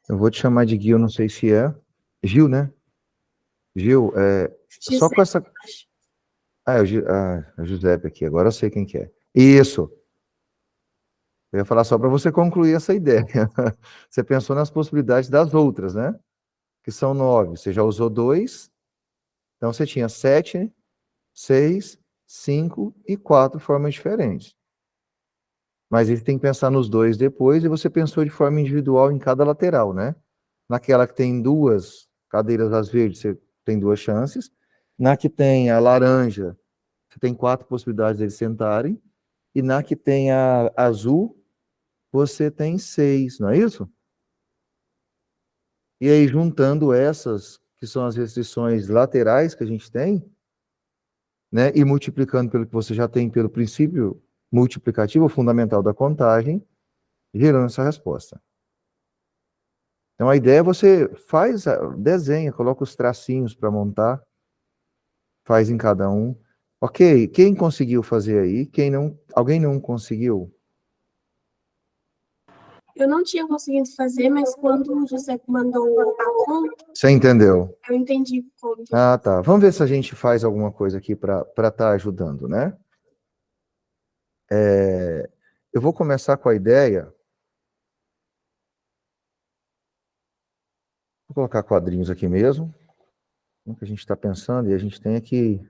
Speaker 1: Eu vou te chamar de Gui, eu não sei se é. Gil, né? Gil, só com essa. Ah, é o Giuseppe aqui, agora eu sei quem que é. Isso. Eu ia falar só para você concluir essa ideia. Você pensou nas possibilidades das outras, né? Que são 9. Você já usou 2. Então você tinha 7, 6, 5 e 4 formas diferentes. Mas ele tem que pensar nos 2 depois, e você pensou de forma individual em cada lateral, né? Naquela que tem 2 cadeiras às verdes, você tem 2 chances. Na que tem a laranja, você tem 4 possibilidades de eles sentarem. E na que tem a azul, você tem 6, não é isso? E aí, juntando essas, que são as restrições laterais que a gente tem, né, e multiplicando pelo que você já tem pelo princípio multiplicativo fundamental da contagem, gerando essa resposta. Então, a ideia é você desenha, coloca os tracinhos para montar, faz em cada um. Ok, quem conseguiu fazer aí? Alguém não conseguiu?
Speaker 3: Eu não tinha conseguido fazer, mas quando o José mandou a conta,
Speaker 1: Você entendeu?
Speaker 3: eu entendi como.
Speaker 1: Ah, tá. Vamos ver se a gente faz alguma coisa aqui para estar ajudando, né? Eu vou começar com a ideia. Vou colocar quadrinhos aqui mesmo. O que a gente está pensando, e a gente tem aqui.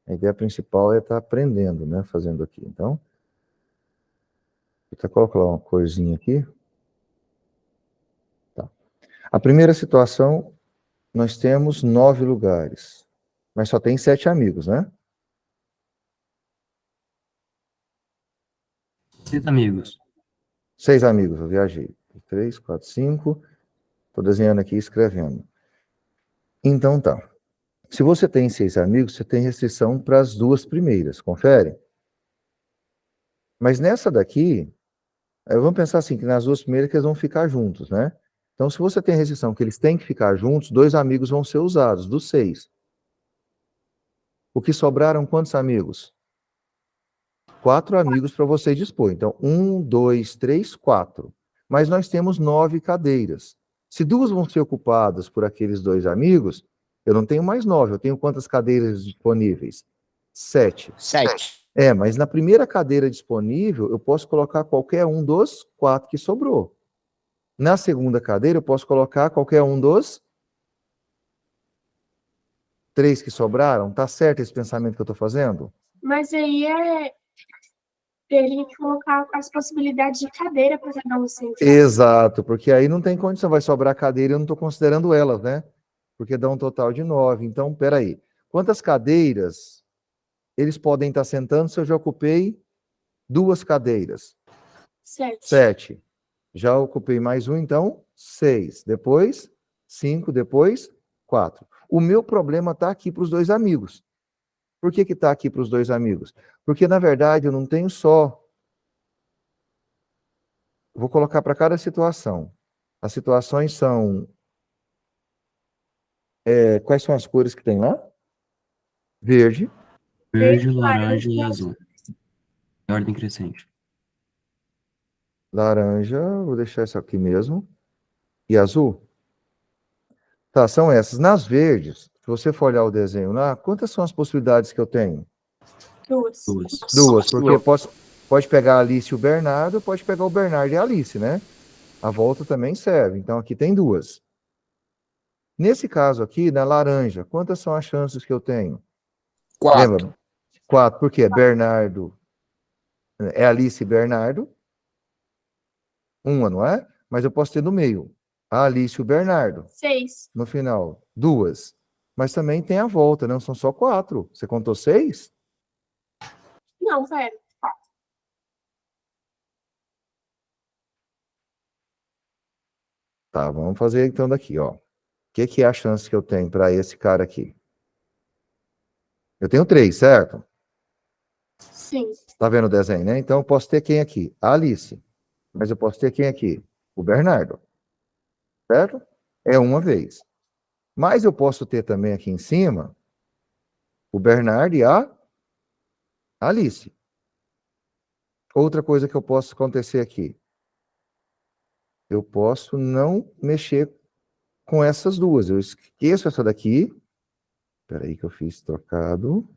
Speaker 1: A ideia principal é estar aprendendo, né? Fazendo aqui. Então, vou até colocar uma corzinha aqui. Tá. A primeira situação, nós temos 9 lugares, mas só tem 7 amigos, né?
Speaker 2: 6 amigos.
Speaker 1: 6 amigos, eu viajei. 3, 4, 5. Estou desenhando aqui e escrevendo. Então tá. Se você tem 6 amigos, você tem restrição para as 2 primeiras, confere? Mas nessa daqui, vamos pensar assim, que nas 2 primeiras que eles vão ficar juntos, né? Então, se você tem restrição que eles têm que ficar juntos, 2 amigos vão ser usados, dos 6. O que sobraram, quantos amigos? 4 amigos para você dispor. Então, 1, 2, 3, 4. Mas nós temos 9 cadeiras. Se 2 vão ser ocupadas por aqueles 2 amigos, eu não tenho mais 9. Eu tenho quantas cadeiras disponíveis? 7.
Speaker 4: 7.
Speaker 1: Mas na primeira cadeira disponível, eu posso colocar qualquer um dos 4 que sobrou. Na segunda cadeira, eu posso colocar qualquer um dos 3 que sobraram. Tá certo esse pensamento que eu estou fazendo?
Speaker 3: Mas aí é a gente colocar as possibilidades de cadeira para cada um sentar.
Speaker 1: Exato, porque aí não tem condição, vai sobrar cadeira, eu não estou considerando elas, né? Porque dá um total de 9. Então, peraí. Quantas cadeiras eles podem estar sentando se eu já ocupei 2 cadeiras?
Speaker 3: 7.
Speaker 1: 7. Já ocupei mais um, então 6. Depois 5, depois 4. O meu problema está aqui para os 2 amigos. Por que está aqui para os 2 amigos? Porque, na verdade, eu não tenho só. Vou colocar para cada situação. As situações são... quais são as cores que tem lá? Verde.
Speaker 2: Verde, laranja e azul. Em ordem crescente.
Speaker 1: Laranja, vou deixar isso aqui mesmo. E azul? Tá, são essas. Nas verdes, se você for olhar o desenho lá, quantas são as possibilidades que eu tenho?
Speaker 3: 2.
Speaker 2: 2.
Speaker 1: 2, porque Pode pegar a Alice e o Bernardo, pode pegar o Bernardo e a Alice, né? A volta também serve. Então, aqui tem duas. Nesse caso aqui, na laranja, quantas são as chances que eu tenho?
Speaker 4: 4.
Speaker 1: Lembra? 4, porque é Bernardo, é Alice e Bernardo. Uma, não é? Mas eu posso ter no meio a Alice e o Bernardo.
Speaker 3: 6.
Speaker 1: No final, 2. Mas também tem a volta, não são só 4. Você contou 6?
Speaker 3: Não, pera.
Speaker 1: Tá, vamos fazer então daqui, ó. O que é a chance que eu tenho para esse cara aqui? Eu tenho 3, certo?
Speaker 3: Sim.
Speaker 1: Tá vendo o desenho, né? Então eu posso ter quem aqui? A Alice. Mas eu posso ter quem aqui? O Bernardo. Certo? É uma vez. Mas eu posso ter também aqui em cima o Bernardo e a Alice. Outra coisa que eu posso acontecer aqui. Eu posso não mexer com essas duas. Eu esqueço essa daqui. Espera aí que eu fiz trocado.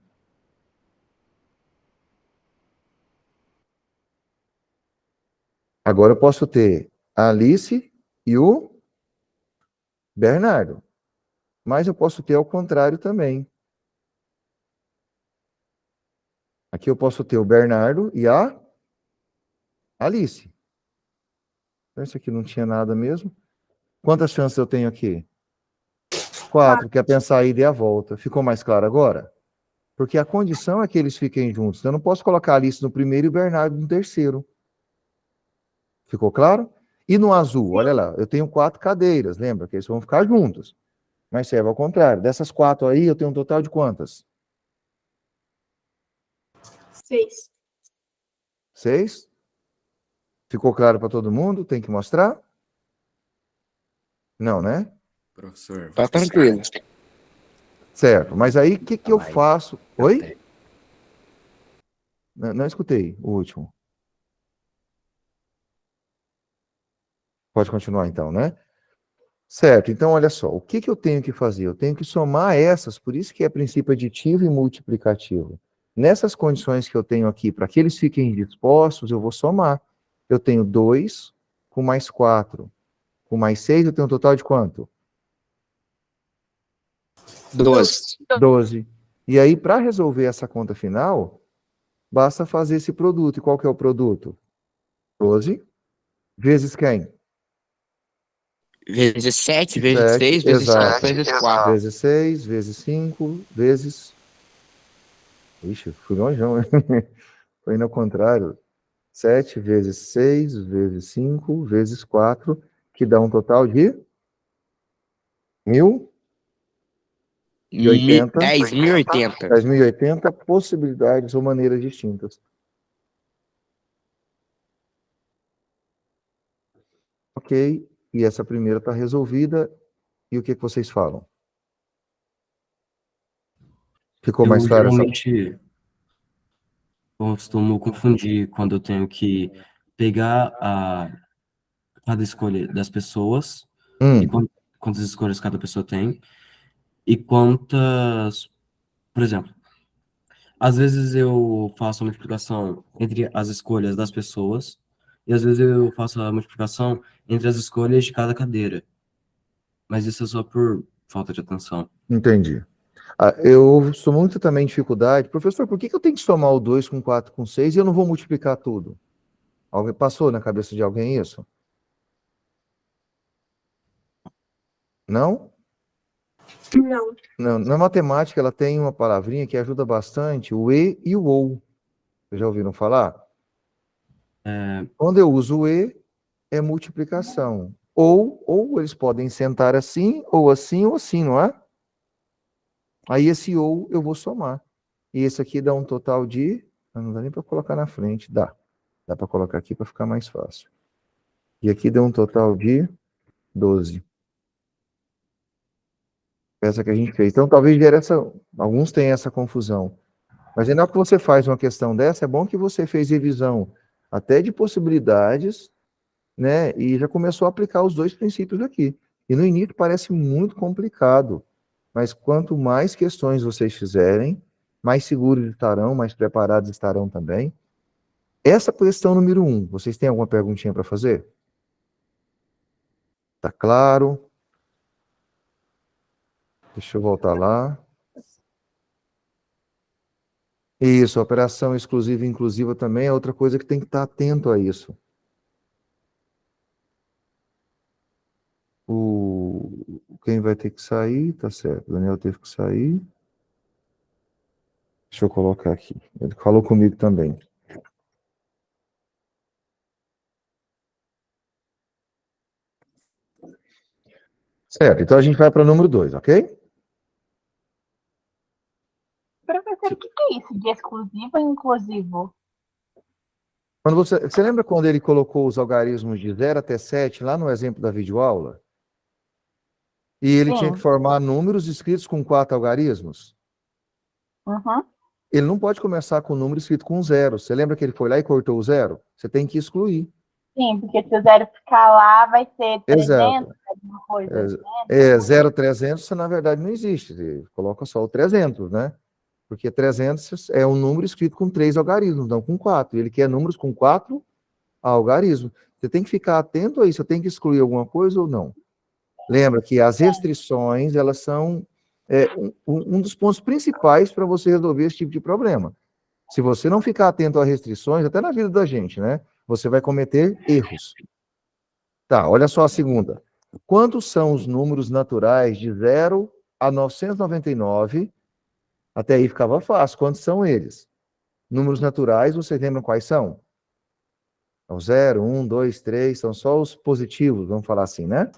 Speaker 1: Agora eu posso ter a Alice e o Bernardo. Mas eu posso ter ao contrário também. Aqui eu posso ter o Bernardo e a Alice. Então, isso aqui não tinha nada mesmo. Quantas chances eu tenho aqui? 4, que é pensar a ida e a volta. Ficou mais claro agora? Porque a condição é que eles fiquem juntos. Então, eu não posso colocar a Alice no primeiro e o Bernardo no terceiro. Ficou claro? E no azul, olha lá, eu tenho 4 cadeiras, lembra que eles vão ficar juntos. Mas serve ao contrário. Dessas 4 aí, eu tenho um total de quantas?
Speaker 3: 6.
Speaker 1: 6? Ficou claro para todo mundo? Tem que mostrar? Não, né?
Speaker 8: Professor,
Speaker 4: Tá tranquilo.
Speaker 1: Certo. Mas aí, o que eu
Speaker 4: Vai.
Speaker 1: faço? Oi? Não escutei o último. Pode continuar então, né? Certo. Então, olha só. O que eu tenho que fazer? Eu tenho que somar essas, por isso que é princípio aditivo e multiplicativo. Nessas condições que eu tenho aqui, para que eles fiquem dispostos, eu vou somar. Eu tenho 2 com mais 4. Com mais 6, eu tenho um total de quanto?
Speaker 4: 12.
Speaker 1: 12. E aí, para resolver essa conta final, basta fazer esse produto. E qual que é o produto? 12 vezes quem?
Speaker 4: Vezes 7, vezes
Speaker 1: 7,
Speaker 4: 6, vezes 5,
Speaker 1: exato.
Speaker 4: vezes 4.
Speaker 1: Vezes 6, vezes 5, vezes... Ixi, fui longeão. Foi no contrário. 7 vezes 6, vezes 5, vezes 4, que dá um total de 1.080.
Speaker 4: 10.080.
Speaker 1: 10.080 possibilidades ou maneiras distintas. Ok, e essa primeira está resolvida. E o que vocês falam? Ficou mais
Speaker 2: Eu
Speaker 1: claro essa?
Speaker 2: geralmente costumo confundir quando eu tenho que pegar cada escolha das pessoas e quantas escolhas cada pessoa tem e quantas, por exemplo, às vezes eu faço a multiplicação entre as escolhas das pessoas e às vezes eu faço a multiplicação entre as escolhas de cada cadeira. Mas isso é só por falta de atenção.
Speaker 1: Entendi. Eu sou muito também dificuldade. Professor, por que eu tenho que somar o 2 com 4 com 6 e eu não vou multiplicar tudo? Alguém passou na cabeça de alguém isso? Não?
Speaker 3: Não.
Speaker 1: Não. Na matemática, ela tem uma palavrinha que ajuda bastante, o e o ou. Vocês já ouviram falar? Quando eu uso o e, é multiplicação. Ou eles podem sentar assim, ou assim, ou assim, não é? Aí esse ou eu vou somar. E esse aqui dá um total de... Não dá nem para colocar na frente. Dá. Dá para colocar aqui para ficar mais fácil. E aqui deu um total de 12. Essa que a gente fez. Então, talvez gere essa... Alguns têm essa confusão. Mas na hora que você faz uma questão dessa, é bom que você fez revisão até de possibilidades, né? E já começou a aplicar os 2 princípios aqui. E no início parece muito complicado. Mas quanto mais questões vocês fizerem, mais seguros estarão, mais preparados estarão também. Essa questão número 1, vocês têm alguma perguntinha para fazer? Tá claro? Deixa eu voltar lá. Isso, operação exclusiva e inclusiva também é outra coisa que tem que estar atento a isso. Quem vai ter que sair, tá certo. O Daniel teve que sair. Deixa eu colocar aqui. Ele falou comigo também. Certo, então a gente vai para o número 2, ok?
Speaker 7: Professor, o que é isso de exclusivo e inclusivo?
Speaker 1: Quando você lembra quando ele colocou os algarismos de 0 até 7, lá no exemplo da videoaula? E ele tinha que
Speaker 7: Sim.
Speaker 1: formar números escritos com 4 algarismos?
Speaker 7: Uhum.
Speaker 1: Ele não pode começar com um número escrito com 0. Você lembra que ele foi lá e cortou o 0? Você tem que excluir.
Speaker 7: Sim, porque se o zero ficar lá, vai ser 300,
Speaker 1: Exato.
Speaker 7: alguma coisa.
Speaker 1: 0, 300, na verdade não existe. Você coloca só o 300, né? Porque 300 é um número escrito com 3 algarismos, não com 4. Ele quer números com 4 algarismos. Você tem que ficar atento a isso. Você tem que excluir alguma coisa ou não? Lembra que as restrições, elas são um dos pontos principais para você resolver esse tipo de problema. Se você não ficar atento às restrições, até na vida da gente, né? Você vai cometer erros. Tá, olha só a segunda. Quantos são os números naturais de 0 a 999? Até aí ficava fácil. Quantos são eles? Números naturais, vocês lembram quais são? Então, 0, 1, 2, 3, são só os positivos, vamos falar assim, né?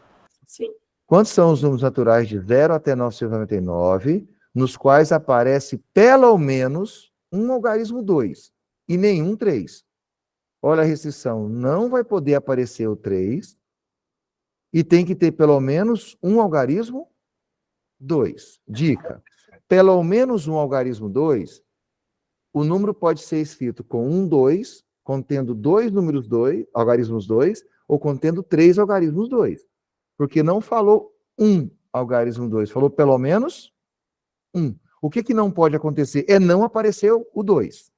Speaker 3: Sim.
Speaker 1: Quantos são os números naturais de 0 até 999, nos quais aparece pelo menos um algarismo 2 e nenhum 3? Olha a restrição, não vai poder aparecer o 3 e tem que ter pelo menos um algarismo 2. Dica, pelo menos um algarismo 2, o número pode ser escrito com 1, 2, contendo dois números 2, algarismos 2, ou contendo 3 algarismos 2. Porque não falou um algarismo 2, falou pelo menos um. O que não pode acontecer é não aparecer o 2.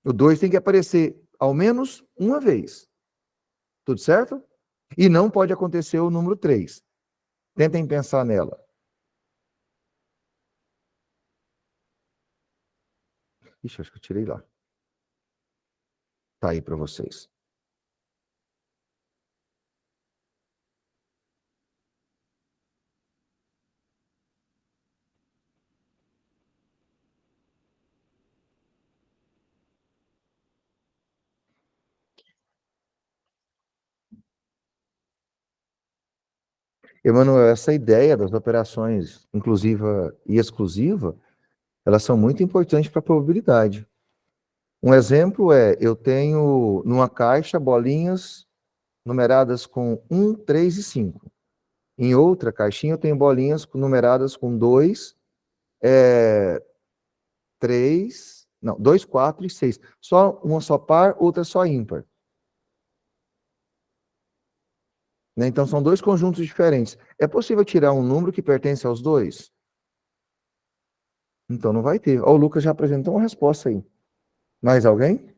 Speaker 1: O 2 tem que aparecer ao menos uma vez. Tudo certo? E não pode acontecer o número 3. Tentem pensar nela. Ixi, acho que eu tirei lá. Tá aí para vocês. Emanuel, essa ideia das operações inclusiva e exclusiva, elas são muito importantes para a probabilidade. Um exemplo é, eu tenho numa caixa bolinhas numeradas com 1, 3 e 5. Em outra caixinha eu tenho bolinhas numeradas com 2, 3, não, 2, 4 e 6. Uma só par, outra só ímpar. Né? Então são dois conjuntos diferentes. É possível tirar um número que pertence aos dois? Então não vai ter. Ó, o Lucas já apresentou uma resposta aí. Mais alguém?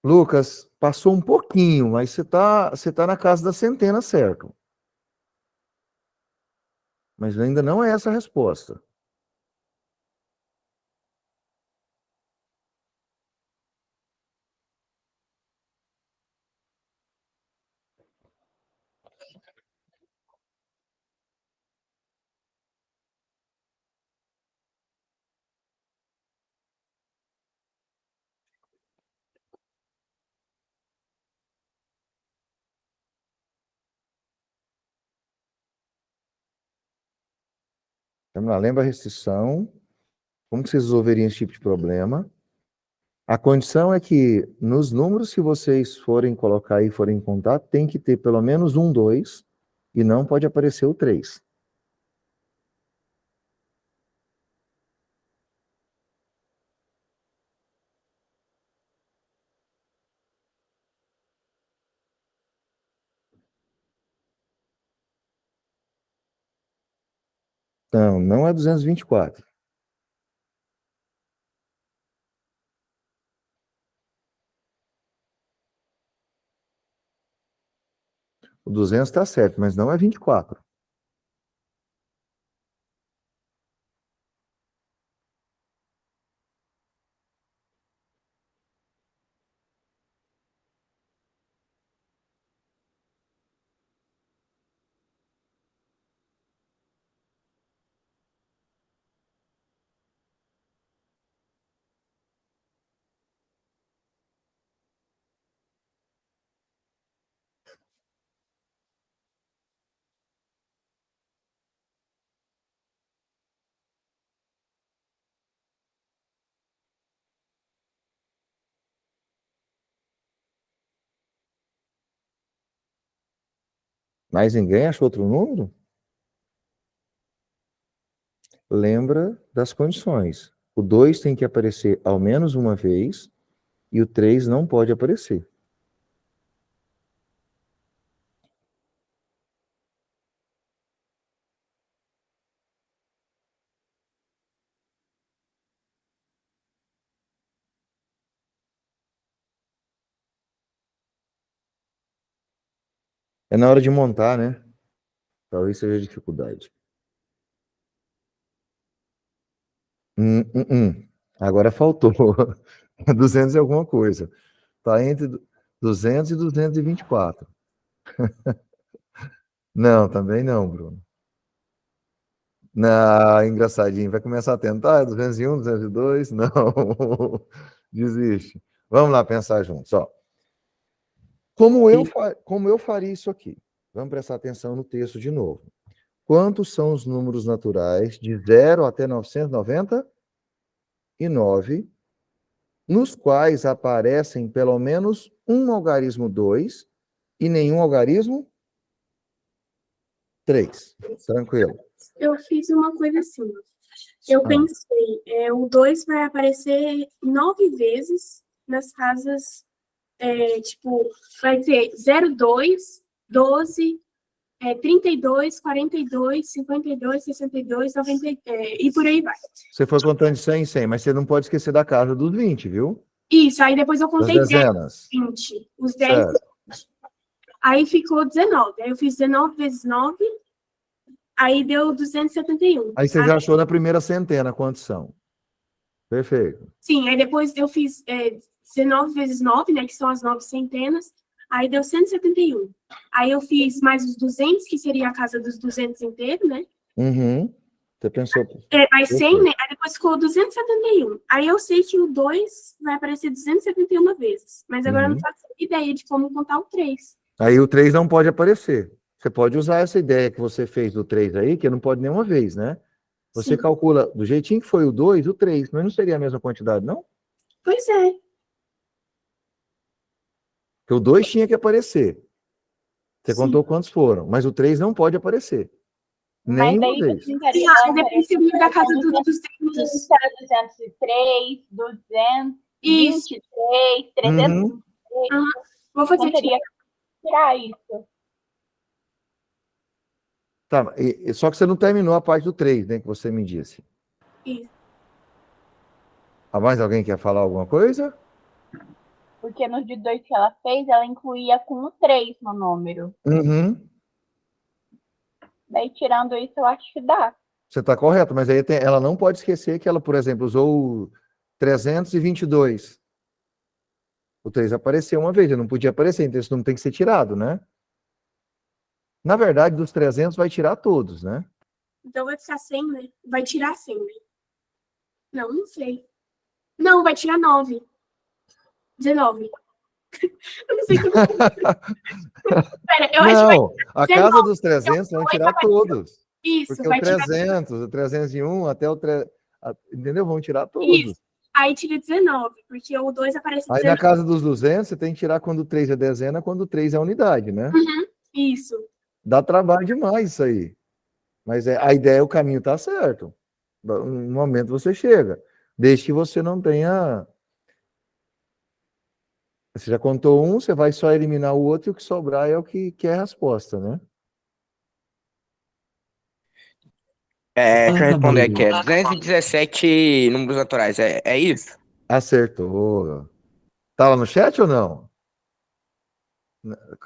Speaker 1: Lucas, passou um pouquinho, mas você tá na casa da centena, certo? Mas ainda não é essa a resposta. Vamos lá, lembra a restrição? Como que vocês resolveriam esse tipo de problema? A condição é que nos números que vocês forem colocar e forem contar, tem que ter pelo menos um 2 e não pode aparecer o 3. Então, não é 224. O 200 está certo, mas não é 24. Mas ninguém achou outro número? Lembra das condições. O 2 tem que aparecer ao menos uma vez e o 3 não pode aparecer. É na hora de montar, né? Talvez seja a dificuldade. Agora faltou. 200 e alguma coisa. Está entre 200 e 224. Não, também não, Bruno. Não, engraçadinho. Vai começar a tentar? 201, 202? Não. Desiste. Vamos lá pensar juntos. Ó. Como eu faria isso aqui? Vamos prestar atenção no texto de novo. Quantos são os números naturais de 0 até 999, nos quais aparecem pelo menos um algarismo 2 e nenhum algarismo 3? Tranquilo.
Speaker 3: Eu fiz uma coisa assim. Eu pensei, o 2 vai aparecer 9 vezes nas casas, tipo, vai ter 02, 12, 32, 42, 52, 62, 90, e por aí vai.
Speaker 1: Você foi contando de 100 em 100, mas você não pode esquecer da casa dos 20, viu?
Speaker 3: Isso, aí depois eu
Speaker 1: Das
Speaker 3: contei 10,
Speaker 1: dezenas.
Speaker 3: 20. Os 10,
Speaker 1: Certo.
Speaker 3: aí ficou 19. Aí eu fiz 19 vezes 9, aí deu 271.
Speaker 1: Aí você já achou na primeira centena quantos são. Perfeito.
Speaker 3: Sim, aí depois eu fiz 19 vezes 9, né, que são as 9 centenas, aí deu 171. Aí eu fiz mais os 200, que seria a casa dos 200 inteiros, né?
Speaker 1: Uhum. Você pensou...
Speaker 3: Mais 100, né? Aí depois ficou 271. Aí eu sei que o 2 vai aparecer 271 vezes, mas agora eu não faço ideia de como contar o 3.
Speaker 1: Aí o 3 não pode aparecer. Você pode usar essa ideia que você fez do 3 aí, que não pode nenhuma vez, né? Você
Speaker 3: Sim.
Speaker 1: calcula do jeitinho que foi o 2, o 3, mas não seria a mesma quantidade, não?
Speaker 3: Pois é.
Speaker 1: Porque o 2 tinha que aparecer. Você
Speaker 3: Sim.
Speaker 1: contou quantos foram, mas o 3 não pode aparecer.
Speaker 7: Mas
Speaker 1: Nenhuma
Speaker 7: daí
Speaker 1: vez.
Speaker 7: você daria
Speaker 3: Depois eu da casa do 200.
Speaker 7: 203, 223, 323.
Speaker 3: Vou fazer
Speaker 7: Então
Speaker 3: aqui.
Speaker 7: teria que tirar isso.
Speaker 1: Tá, só que você não terminou a parte do 3, né, que você me disse.
Speaker 3: Isso.
Speaker 1: Há mais alguém quer falar alguma coisa?
Speaker 7: Porque nos de 2 que ela fez, ela incluía com o 3 no número.
Speaker 1: Uhum.
Speaker 7: Daí, tirando isso, eu acho que dá.
Speaker 1: Você está correto, mas aí ela não pode esquecer que ela, por exemplo, usou o 322. O 3 apareceu uma vez, ele não podia aparecer, então esse número tem que ser tirado, né? Na verdade, dos 300 vai tirar todos, né?
Speaker 3: Então vai ficar 100, né? Vai tirar 100, né? Não sei. Não, vai tirar 9. 19. Eu não sei como. Pera, eu acho que vai.
Speaker 1: Não, a casa dos 300 vão tirar todos.
Speaker 3: Isso,
Speaker 1: Porque
Speaker 3: vai
Speaker 1: o
Speaker 3: tirar
Speaker 1: 300, o 301 até o 3... Entendeu? Vão tirar todos.
Speaker 3: isso. Aí tira 19, porque o 2 aparece
Speaker 1: Aí
Speaker 3: 19.
Speaker 1: na casa dos 200, você tem que tirar quando o 3 é dezena, quando o 3 é unidade, né?
Speaker 3: Isso.
Speaker 1: Dá trabalho demais isso aí. Mas a ideia, o caminho tá certo. No momento você chega. Desde que você não tenha... Você já contou um, você vai só eliminar o outro e o que sobrar é o que é a resposta, né?
Speaker 4: Deixa eu responder aqui. 217 números naturais. É isso?
Speaker 1: Acertou. Tá lá no chat ou não?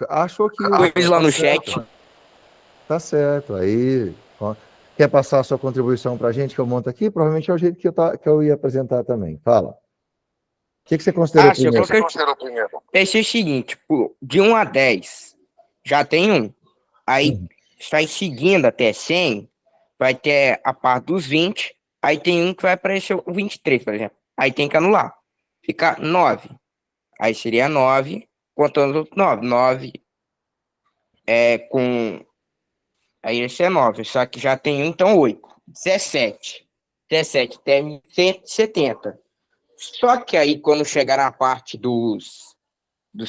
Speaker 1: Achou que...
Speaker 4: Coisa lá
Speaker 1: tá
Speaker 4: no
Speaker 1: certo.
Speaker 4: chat.
Speaker 1: Tá certo. Aí, ó, quer passar a sua contribuição para a gente que eu monto aqui? Provavelmente é o jeito que eu ia apresentar também. Fala. O que você considerou
Speaker 4: Se eu
Speaker 1: primeiro?
Speaker 4: coloquei. Pensei o seguinte, tipo, de 1 a 10, já tem um. Aí sai seguindo até 100, vai ter a parte dos 20, aí tem um que vai aparecer o 23, por exemplo. Aí tem que anular. Fica 9. Aí seria 9, contando os outros 9. 9 com... Aí esse é 9, só que já tem um, então 8. 17. 17 tem 170. Só que aí, quando chegar na parte dos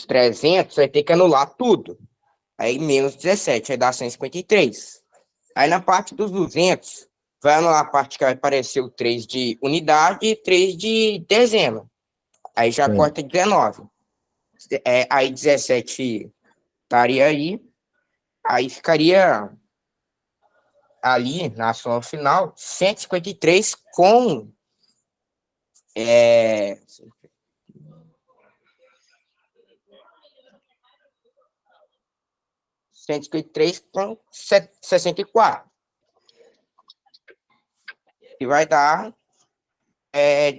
Speaker 4: 300, vai ter que anular tudo. Aí, menos 17, aí dá 153. Aí, na parte dos 200, vai anular a parte que vai aparecer o 3 de unidade e 3 de dezena. Aí já
Speaker 1: Sim.
Speaker 4: corta 19. Aí, 17 estaria aí. Aí ficaria ali, na soma final, 153 com... 153 com 64. E vai dar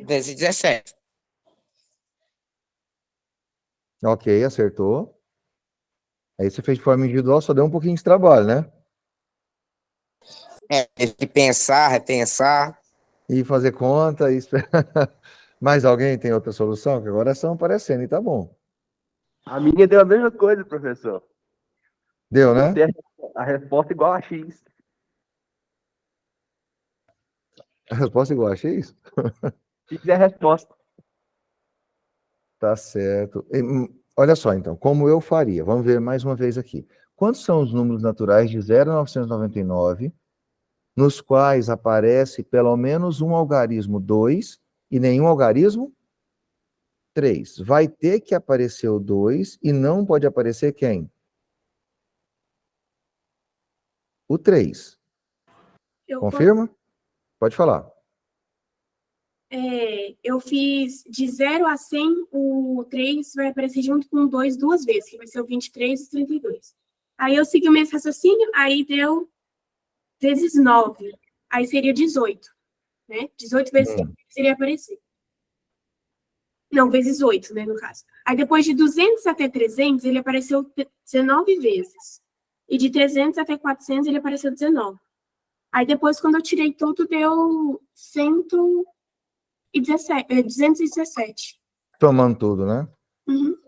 Speaker 4: 217.
Speaker 1: Ok, acertou. Aí você fez de forma individual, só deu um pouquinho de trabalho, né?
Speaker 4: De pensar, repensar.
Speaker 1: E fazer conta. Mais alguém tem outra solução? Que agora estão aparecendo e tá bom.
Speaker 5: A minha deu a mesma coisa, professor.
Speaker 1: Deu, né?
Speaker 5: Botei a resposta igual a X.
Speaker 1: A resposta é igual, achei isso?
Speaker 5: X é a resposta.
Speaker 1: Tá certo. Olha só, então, como eu faria? Vamos ver mais uma vez aqui. Quantos são os números naturais de 0 a 999, nos quais aparece pelo menos um algarismo 2 e nenhum algarismo 3? Vai ter que aparecer o 2 e não pode aparecer quem? O 3. Confirma? Pode falar.
Speaker 3: Eu fiz de 0 a 100, o 3 vai aparecer junto com o 2 duas vezes, que vai ser o 23 e o 32. Aí eu segui o mesmo raciocínio, aí deu vezes 9. Aí seria 18, né? 18 vezes 9 seria aparecer. Não, vezes 8, né, no caso. Aí depois de 200 até 300, ele apareceu 19 vezes. E de 300 até 400, ele apareceu 19. Aí depois, quando eu tirei tudo, deu 217.
Speaker 1: Tomando tudo, né?
Speaker 3: Uhum.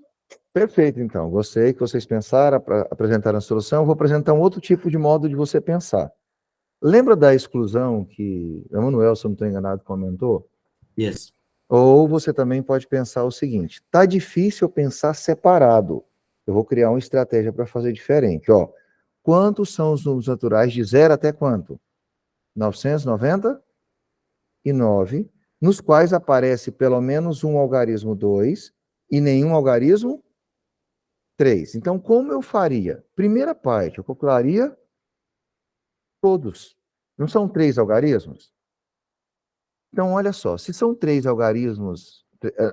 Speaker 1: Perfeito, então. Gostei que vocês pensaram, apresentaram a solução. Eu vou apresentar um outro tipo de modo de você pensar. Lembra da exclusão que Emanuel, se eu não estou enganado, comentou?
Speaker 2: Yes.
Speaker 1: Ou você também pode pensar o seguinte: tá difícil pensar separado. Eu vou criar uma estratégia para fazer diferente. Ó, quantos são os números naturais de 0 até quanto? 999, nos quais aparece pelo menos um algarismo 2 e nenhum algarismo 3. Então, como eu faria? Primeira parte, eu calcularia todos. Não são 3 algarismos? Então, olha só, se são 3 algarismos,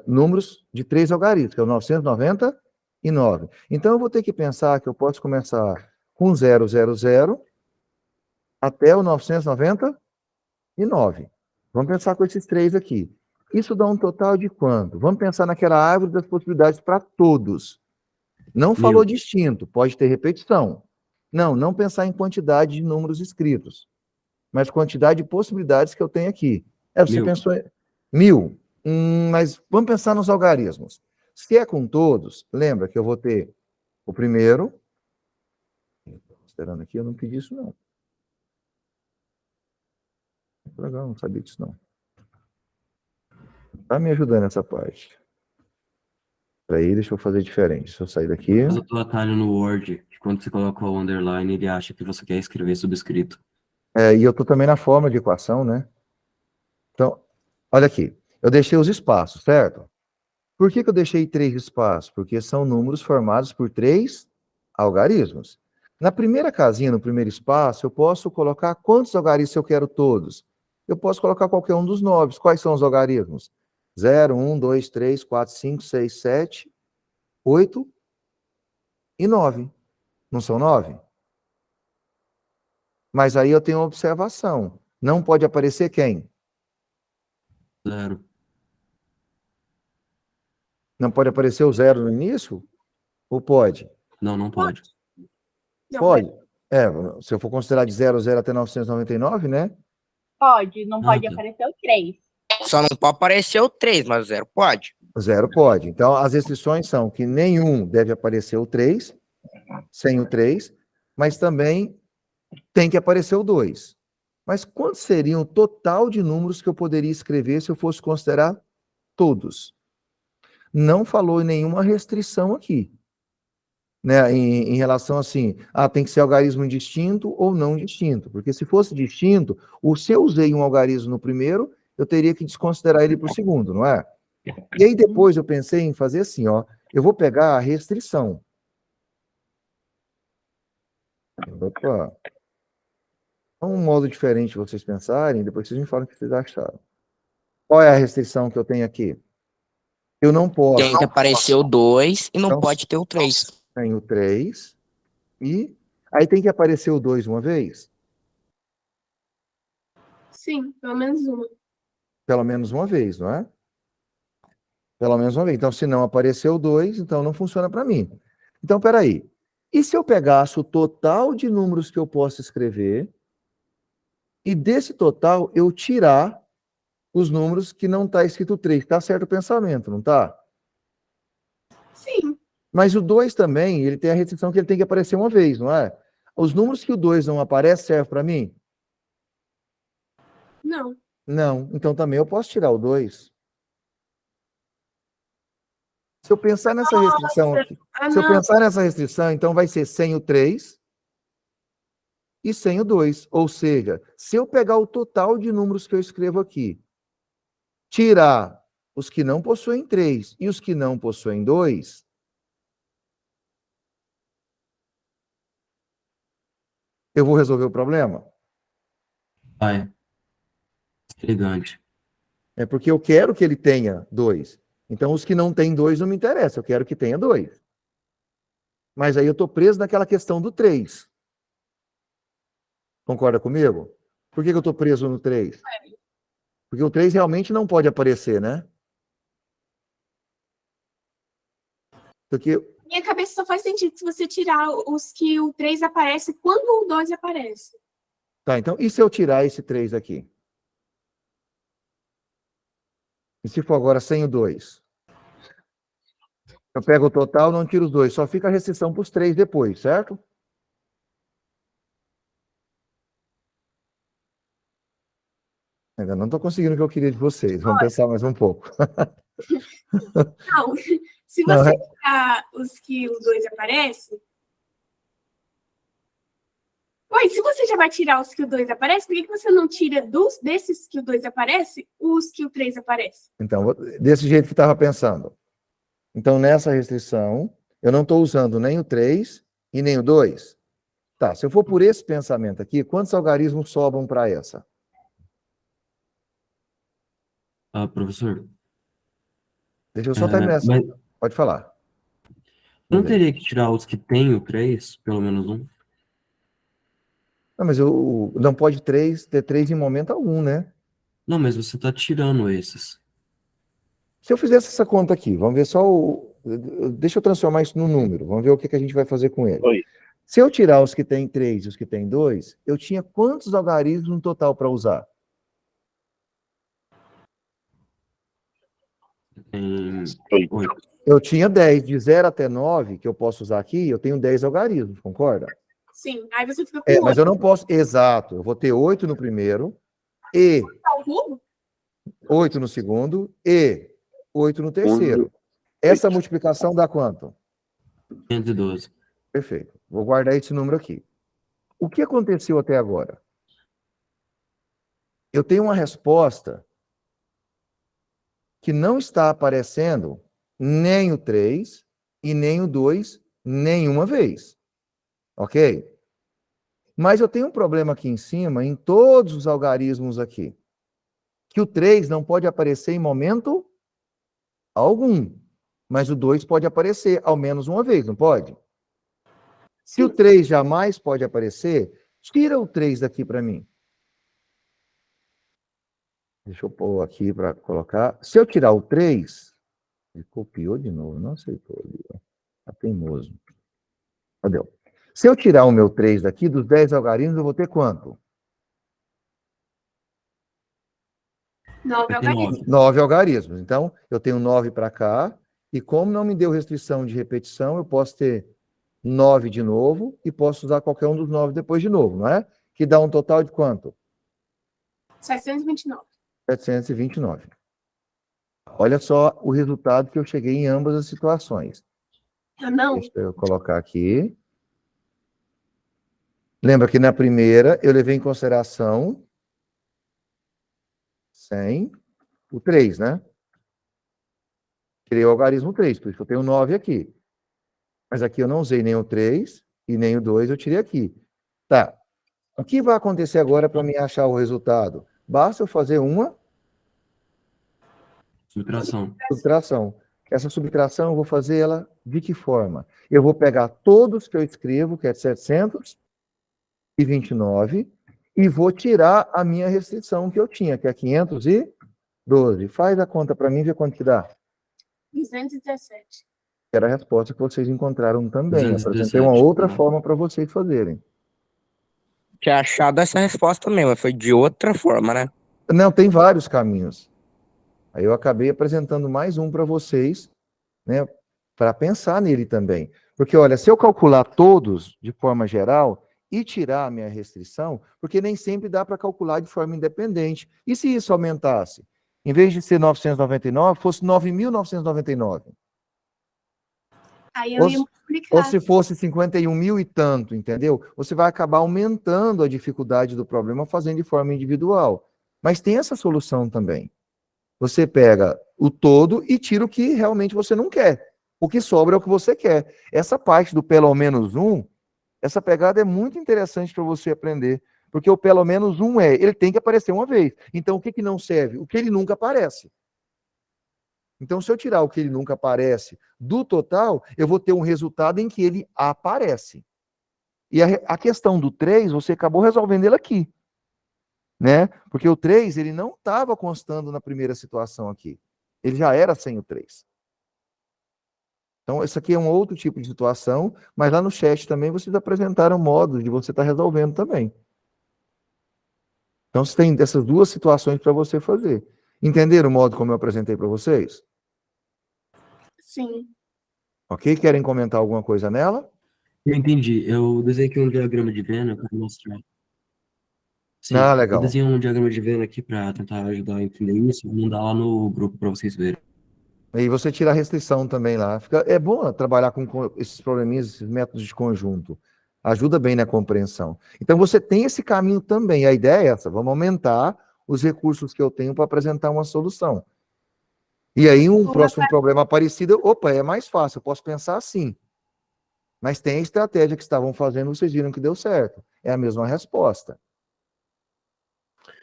Speaker 1: números de 3 algarismos, que é o 999. Então, eu vou ter que pensar que eu posso começar com 000 até o 999. Vamos pensar com esses 3 aqui. Isso dá um total de quanto? Vamos pensar naquela árvore das possibilidades para todos. Não falou distinto, pode ter repetição. Não pensar em quantidade de números escritos, mas quantidade de possibilidades que eu tenho aqui. Você pensou em 1000, mas vamos pensar nos algarismos. Se é com todos, lembra que eu vou ter o primeiro. Esperando aqui, eu não pedi isso, não. Legal, não sabia disso, não. Tá me ajudando essa parte. Peraí, deixa eu fazer diferente. Deixa eu sair daqui.
Speaker 2: Usa o atalho no Word, que quando você coloca o underline, ele acha que você quer escrever subscrito.
Speaker 1: E eu tô também na forma de equação, né? Então, olha aqui. Eu deixei os espaços, certo? Por que eu deixei 3 espaços? Porque são números formados por 3 algarismos. Na primeira casinha, no primeiro espaço, eu posso colocar quantos algarismos eu quero todos? Eu posso colocar qualquer um dos 9. Quais são os algarismos? 0, 1, 2, 3, 4, 5, 6, 7, 8 e 9. Não são 9? Mas aí eu tenho uma observação. Não pode aparecer quem?
Speaker 2: 0.
Speaker 1: Não pode aparecer o 0 no início? Ou pode?
Speaker 2: Não, não pode.
Speaker 3: Não,
Speaker 1: Pode. Se eu for considerar de 00 até 999, né?
Speaker 7: Pode, não pode
Speaker 2: tá.
Speaker 7: aparecer o 3.
Speaker 4: Só não pode aparecer o 3, mas o 0 pode.
Speaker 1: O 0 pode. Então, as restrições são que nenhum deve aparecer o 3, sem o 3, mas também tem que aparecer o 2. Mas quanto seria o total de números que eu poderia escrever se eu fosse considerar todos? Não falou em nenhuma restrição aqui. Né, em relação assim, tem que ser algarismo distinto ou não distinto, porque se fosse distinto, se eu usei um algarismo no primeiro, eu teria que desconsiderar ele para o segundo, não é? E aí depois eu pensei em fazer assim, ó, eu vou pegar a restrição. Opa. Um modo diferente de vocês pensarem, depois vocês me falam o que vocês acharam. Qual é a restrição que eu tenho aqui? Eu não posso.
Speaker 4: Tem que aparecer o 2 e não
Speaker 1: Então,
Speaker 4: pode ter o 3.
Speaker 1: Tenho 3 e aí tem que aparecer o 2 uma vez?
Speaker 3: Sim, pelo menos uma.
Speaker 1: Pelo menos uma vez, não é? Pelo menos uma vez. Então, se não aparecer o 2, então não funciona para mim. Então, peraí. E se eu pegasse o total de números que eu posso escrever e desse total eu tirar os números que não está escrito 3? Está certo o pensamento, não está?
Speaker 3: Sim.
Speaker 1: Mas o 2 também, ele tem a restrição que ele tem que aparecer uma vez, não é? Os números que o 2 não aparece, serve para mim?
Speaker 3: Não.
Speaker 1: Não. Então também eu posso tirar o 2. Se eu pensar nessa restrição aqui, se eu pensar nessa restrição, então vai ser sem o 3 e sem o 2. Ou seja, se eu pegar o total de números que eu escrevo aqui, tirar os que não possuem 3 e os que não possuem 2, eu vou resolver o problema?
Speaker 2: Vai. Elegante.
Speaker 1: É porque eu quero que ele tenha 2. Então, os que não têm 2 não me interessa, eu quero que tenha 2. Mas aí eu estou preso naquela questão do 3. Concorda comigo? Por que eu estou preso no 3? Porque o 3 realmente não pode aparecer, né? Porque,
Speaker 3: Minha cabeça só faz sentido se você tirar os que o 3 aparece quando o 2 aparece.
Speaker 1: tá, então, e se eu tirar esse 3 aqui? E se for agora sem o 2? Eu pego o total, não tiro os 2, só fica a restrição para os 3 depois, certo? Ainda não estou conseguindo o que eu queria de vocês. Vamos pensar mais um pouco.
Speaker 3: Não, se
Speaker 1: Não,
Speaker 3: você tirar os que o 2 aparece... Ué, se você já vai tirar os que o 2 aparece, por que você não tira desses que o 2 aparece, os que o 3 aparece?
Speaker 1: Então, desse jeito que estava pensando. Então, nessa restrição, eu não estou usando nem o 3 e nem o 2. Tá, se eu for por esse pensamento aqui, quantos algarismos sobram para essa?
Speaker 2: Professor,
Speaker 1: Deixa eu só terminar essa.
Speaker 2: mas
Speaker 1: Pode falar.
Speaker 2: não teria que tirar os que tem o 3, pelo menos um?
Speaker 1: Não, mas não pode ter 3 em momento algum, né?
Speaker 2: Não, mas você está tirando esses.
Speaker 1: Se eu fizesse essa conta aqui, vamos ver só deixa eu transformar isso num número. Vamos ver o que a gente vai fazer com ele.
Speaker 5: Oi.
Speaker 1: Se eu tirar os que têm 3 e os que têm 2, eu tinha quantos algarismos no total para usar?
Speaker 2: Tem 8.
Speaker 1: Eu tinha 10. De 0 até 9, que eu posso usar aqui, eu tenho 10 algarismos, concorda?
Speaker 3: Sim, aí você fica com
Speaker 1: Mas eu não posso... Exato. Eu vou ter 8 no primeiro e
Speaker 3: o rumo.
Speaker 1: 8 no segundo e 8 no terceiro. Essa multiplicação dá quanto?
Speaker 2: 512.
Speaker 1: Perfeito. Vou guardar esse número aqui. O que aconteceu até agora? Eu tenho uma resposta que não está aparecendo nem o 3 e nem o 2 nenhuma vez. Ok? Mas eu tenho um problema aqui em cima, em todos os algarismos aqui, que o 3 não pode aparecer em momento algum, mas o 2 pode aparecer ao menos uma vez, não pode? Se o 3 jamais pode aparecer, tira o 3 daqui para mim. Deixa eu pôr aqui para colocar. Se eu tirar o 3, ele copiou de novo, não aceitou ali. Tá teimoso. Cadê? Se eu tirar o meu 3 daqui, dos 10 algarismos, eu vou ter quanto?
Speaker 3: 9
Speaker 2: Vai ter
Speaker 3: algarismos.
Speaker 1: 9 algarismos. Então, eu tenho 9 para cá, e como não me deu restrição de repetição, eu posso ter 9 de novo, e posso usar qualquer um dos 9 depois de novo, não é? Que dá um total de quanto?
Speaker 3: 729.
Speaker 1: 729. Olha só o resultado que eu cheguei em ambas as situações.
Speaker 3: Não.
Speaker 1: Deixa eu colocar aqui. Lembra que na primeira eu levei em consideração 100, o 3, né? Tirei o algarismo 3, por isso eu tenho 9 aqui. Mas aqui eu não usei nem o 3 e nem o 2, eu tirei aqui. Tá. O que vai acontecer agora para mim achar o resultado? Basta eu fazer uma
Speaker 2: Subtração.
Speaker 1: subtração. Essa subtração eu vou fazer ela de que forma? Eu vou pegar todos que eu escrevo, que é 729, e vou tirar a minha restrição que eu tinha, que é 512. Faz a conta para mim e vê quanto que dá.
Speaker 3: 217.
Speaker 1: Era a resposta que vocês encontraram também. Eu
Speaker 2: 217,
Speaker 1: apresentei uma outra
Speaker 2: né?
Speaker 1: forma para vocês fazerem.
Speaker 4: Tinha achado essa resposta mesmo, foi de outra forma, né?
Speaker 1: Não, tem vários caminhos. Aí eu acabei apresentando mais um para vocês, né, para pensar nele também. Porque, olha, se eu calcular todos de forma geral e tirar a minha restrição, porque nem sempre dá para calcular de forma independente. E se isso aumentasse? Em vez de ser 999, fosse 9.999.
Speaker 3: Aí eu ia
Speaker 1: Ou
Speaker 3: multiplicar.
Speaker 1: se fosse 51 mil e tanto, entendeu? Você vai acabar aumentando a dificuldade do problema fazendo de forma individual. Mas tem essa solução também. Você pega o todo e tira o que realmente você não quer. O que sobra é o que você quer. Essa parte do pelo menos um, essa pegada é muito interessante para você aprender. Porque o pelo menos um ele tem que aparecer uma vez. Então, o que, que não serve? O que ele nunca aparece. Então, se eu tirar o que ele nunca aparece do total, eu vou ter um resultado em que ele aparece. E a questão do 3, você acabou resolvendo ele aqui. Né? Porque o 3, ele não estava constando na primeira situação aqui. Ele já era sem o 3. Então, isso aqui é um outro tipo de situação, mas lá no chat também vocês apresentaram modos de você estar resolvendo também. Então, você tem essas duas situações para você fazer. Entenderam o modo como eu apresentei para vocês?
Speaker 3: Sim.
Speaker 1: Ok? Querem comentar alguma coisa nela?
Speaker 2: Eu entendi. Eu desenhei aqui um diagrama de Venn para mostrar. Sim,
Speaker 1: Ah,
Speaker 2: eu
Speaker 1: legal.
Speaker 2: desenhei um diagrama de Venn aqui para tentar ajudar a entender isso. Vou mandar lá no grupo para vocês verem.
Speaker 1: E você tira a restrição também lá. É bom trabalhar com esses probleminhas, esses métodos de conjunto. Ajuda bem na compreensão. Então, você tem esse caminho também. A ideia é essa, vamos aumentar os recursos que eu tenho para apresentar uma solução. E aí, um próximo problema parecido, opa, é mais fácil, eu posso pensar assim. Mas tem a estratégia que estavam fazendo, vocês viram que deu certo. É a mesma resposta.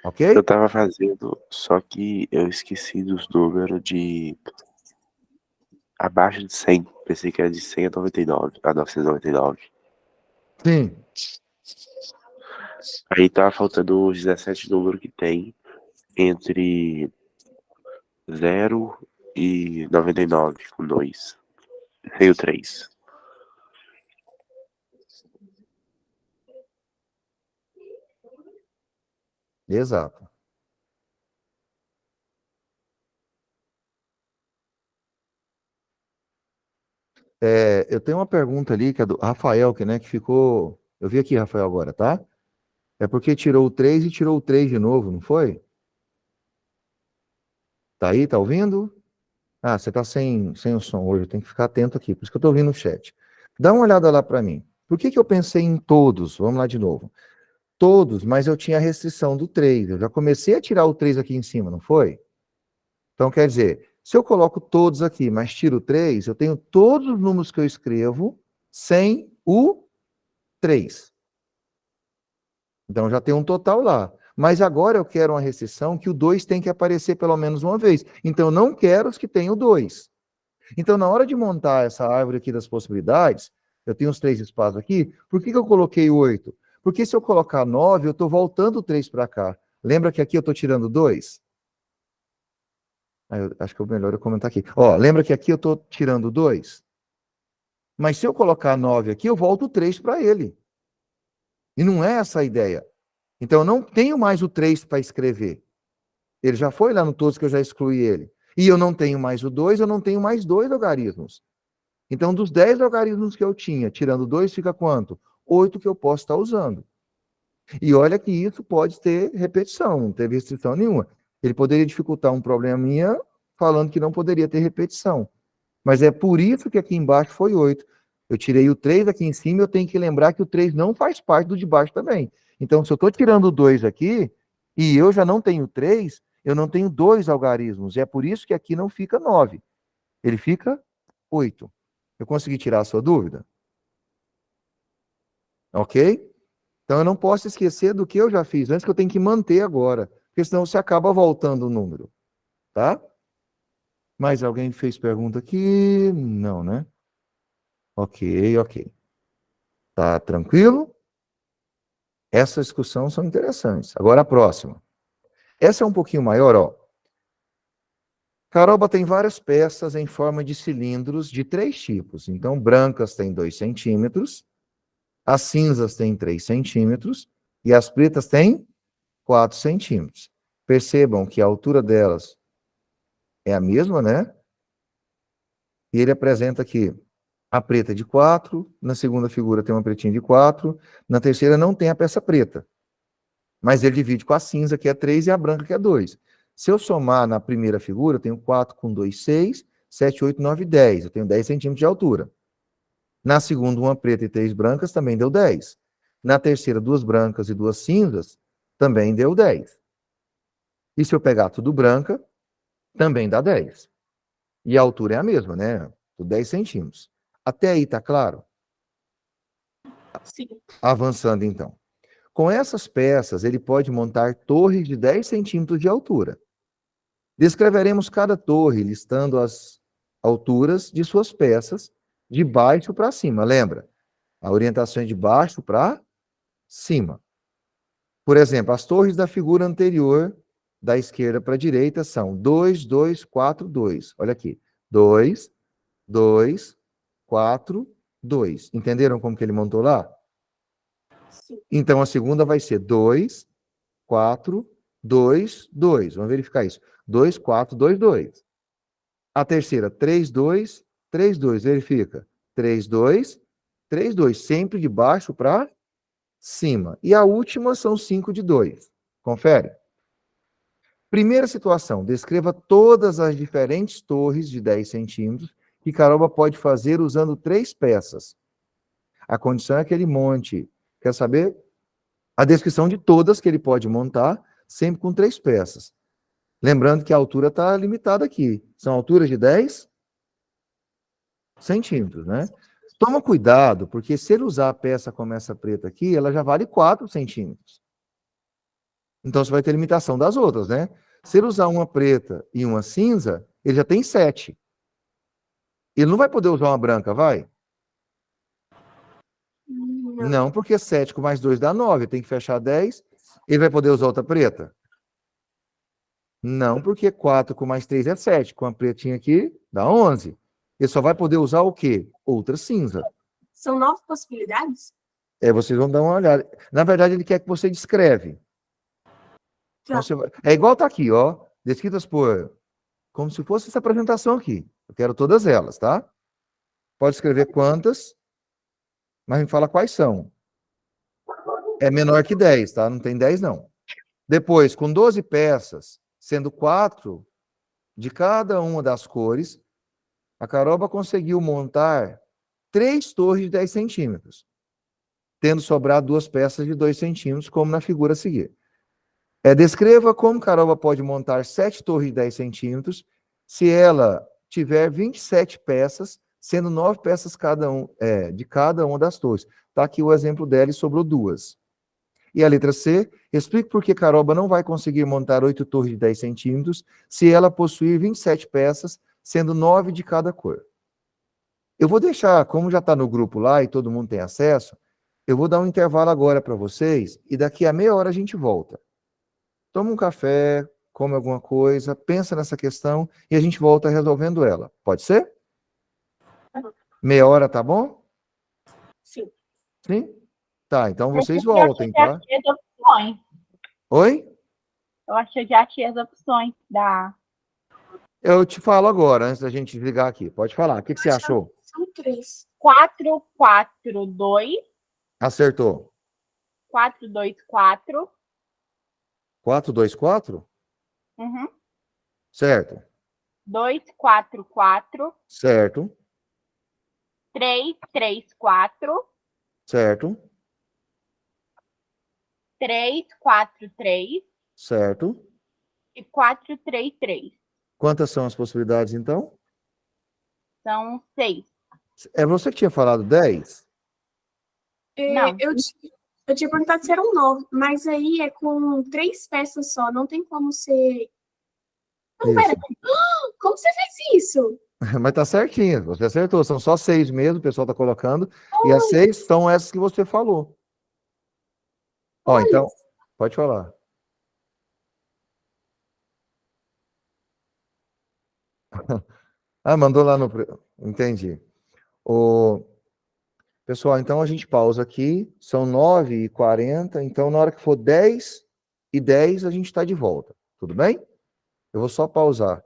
Speaker 1: Ok?
Speaker 5: Eu tava fazendo, só que eu esqueci dos números de abaixo de 100. Pensei que era de 100 a 99, a 999.
Speaker 1: Sim.
Speaker 5: Aí tava faltando os 17 números que tem entre 0 e 99, com 2. Sem o 3.
Speaker 1: Exato. Eu tenho uma pergunta ali, que é do Rafael, que ficou... Eu vi aqui, Rafael, agora, tá? É porque tirou o 3 e tirou o 3 de novo, não foi? Tá aí, tá ouvindo? Ah, você tá sem o som hoje, tem que ficar atento aqui, por isso que eu tô ouvindo o chat. Dá uma olhada lá para mim. Por que eu pensei em todos? Vamos lá de novo. Todos, mas eu tinha a restrição do 3. Eu já comecei a tirar o 3 aqui em cima, não foi? Então, quer dizer, se eu coloco todos aqui, mas tiro o 3, eu tenho todos os números que eu escrevo sem o 3. Então, já tem um total lá. Mas agora eu quero uma restrição que o 2 tem que aparecer pelo menos uma vez. Então, eu não quero os que têm o 2. Então, na hora de montar essa árvore aqui das possibilidades, Eu tenho os 3 espaços aqui. Por que eu coloquei 8? Porque se eu colocar 9, eu estou voltando o 3 para cá. Lembra que aqui eu estou tirando 2? Acho que é melhor eu comentar aqui. Ó, lembra que aqui eu estou tirando 2? Mas se eu colocar 9 aqui, eu volto o 3 para ele. E não é essa a ideia. Então, eu não tenho mais o 3 para escrever. Ele já foi lá no todos que eu já excluí ele. E eu não tenho mais o 2, eu não tenho mais 2 logaritmos. Então, dos 10 logaritmos que eu tinha, tirando 2, fica quanto? 8 que eu posso estar usando. E olha que isso pode ter repetição, não teve restrição nenhuma. Ele poderia dificultar um probleminha falando que não poderia ter repetição. Mas é por isso que aqui embaixo foi 8. Eu tirei o 3 aqui em cima, eu tenho que lembrar que o 3 não faz parte do de baixo também. Então, se eu estou tirando o 2 aqui, e eu já não tenho 3, eu não tenho 2 algarismos. E é por isso que aqui não fica 9. Ele fica 8. Eu consegui tirar a sua dúvida? Ok? Então, eu não posso esquecer do que eu já fiz antes, que eu tenho que manter agora. Porque senão você acaba voltando o número. Tá? Mais alguém fez pergunta aqui? Não, né? Ok, ok. Tá tranquilo? Essas discussões são interessantes. Agora a próxima. Essa é um pouquinho maior, ó. Caroba tem várias peças em forma de cilindros de 3 tipos. Então, brancas têm 2 centímetros, as cinzas têm 3 centímetros e as pretas têm 4 centímetros. Percebam que a altura delas é a mesma, né? E ele apresenta aqui a preta de 4, na segunda figura tem uma pretinha de 4, na terceira não tem a peça preta. Mas ele divide com a cinza, que é 3, e a branca, que é 2. Se eu somar na primeira figura, eu tenho 4 com 2, 6, 7, 8, 9, 10. Eu tenho 10 centímetros de altura. Na segunda, uma preta e 3 brancas, também deu 10. Na terceira, 2 brancas e 2 cinzas, também deu 10. E se eu pegar tudo branca, também dá 10. E a altura é a mesma, né? 10 centímetros. Até aí, tá claro?
Speaker 3: Sim.
Speaker 1: Avançando, então. Com essas peças, ele pode montar torres de 10 centímetros de altura. Descreveremos cada torre, listando as alturas de suas peças, de baixo para cima. Lembra? A orientação é de baixo para cima. Por exemplo, as torres da figura anterior, da esquerda para a direita, são 2, 2, 4, 2. Olha aqui. 2, 2, 4, 2. Entenderam como que ele montou lá?
Speaker 3: Sim.
Speaker 1: Então, a segunda vai ser 2, 4, 2, 2. Vamos verificar isso. 2, 4, 2, 2. A terceira, 3, 2, 3, 2. Verifica. 3, 2, 3, 2. Sempre de baixo para cima. E a última são 5 de 2. Confere. Primeira situação. Descreva todas as diferentes torres de 10 centímetros que Caroba pode fazer usando 3 peças. A condição é que ele monte. Quer saber? A descrição de todas que ele pode montar, sempre com 3 peças. Lembrando que a altura está limitada aqui. São alturas de 10 centímetros, né? Toma cuidado, porque se ele usar a peça como essa preta aqui, ela já vale 4 centímetros. Então, você vai ter limitação das outras, né? Se ele usar uma preta e uma cinza, ele já tem 7. Ele não vai poder usar uma branca, vai? Não, porque 7 com mais 2 dá 9. Tem que fechar 10. Ele vai poder usar outra preta? Não, porque 4 com mais 3 é 7. Com a pretinha aqui, dá 11. Ele só vai poder usar o quê? Outra cinza.
Speaker 3: São 9 possibilidades?
Speaker 1: Vocês vão dar uma olhada. Na verdade, ele quer que você descreve.
Speaker 3: Tá.
Speaker 1: Então, é igual tá aqui, ó. Descritas por... Como se fosse essa apresentação aqui. Eu quero todas elas, tá? Pode escrever quantas, mas me fala quais são. É menor que 10, tá? Não tem 10, não. Depois, com 12 peças, sendo 4 de cada uma das cores, a Caroba conseguiu montar 3 torres de 10 centímetros, tendo sobrado 2 peças de 2 centímetros, como na figura a seguir. Descreva como Caroba pode montar 7 torres de 10 centímetros se ela tiver 27 peças, sendo 9 peças de cada uma das torres. Está aqui o exemplo dela e sobrou 2. E a letra C, explique por que Caroba não vai conseguir montar 8 torres de 10 centímetros se ela possuir 27 peças, sendo 9 de cada cor. Eu vou deixar, como já está no grupo lá e todo mundo tem acesso, eu vou dar um intervalo agora para vocês e daqui a meia hora a gente volta. Toma um café, come alguma coisa, pensa nessa questão e a gente volta resolvendo ela. Pode ser? Meia hora, tá bom?
Speaker 3: Sim.
Speaker 1: Sim? Tá, então vocês
Speaker 7: Eu acho
Speaker 1: voltem,
Speaker 7: que já
Speaker 1: tá?
Speaker 7: achei as opções.
Speaker 1: Oi?
Speaker 7: Eu acho que eu já achei as opções da...
Speaker 1: Eu te falo agora, antes da gente desligar aqui. Pode falar. O que você achou?
Speaker 3: São 3.
Speaker 7: 442,
Speaker 1: Acertou.
Speaker 7: 424,
Speaker 1: 424?
Speaker 7: uhum,
Speaker 1: Certo.
Speaker 7: 244,
Speaker 1: Certo.
Speaker 7: 334,
Speaker 1: Certo.
Speaker 7: 343
Speaker 1: Certo.
Speaker 7: e 433.
Speaker 1: Quantas são as possibilidades, então?
Speaker 7: São 6.
Speaker 1: É você que tinha falado 10?
Speaker 7: Não.
Speaker 3: Eu tinha perguntado se eram 9, mas aí é com 3 peças só, não tem como ser... Não,
Speaker 1: Isso.
Speaker 3: pera, como você fez isso?
Speaker 1: Mas tá certinho, você acertou. São só 6 mesmo, o pessoal tá colocando. E as 6 são essas que você falou. Ó, então, pode falar. Ah, mandou lá no... Entendi. Pessoal, então a gente pausa aqui. São 9h40. Então, na hora que for 10h10, a gente está de volta. Tudo bem? Eu vou só pausar.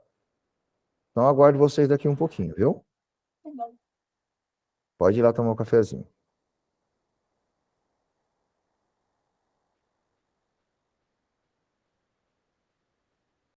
Speaker 1: Então, aguardo vocês daqui um pouquinho, viu?
Speaker 3: Tá bom.
Speaker 1: Pode ir lá tomar um cafezinho.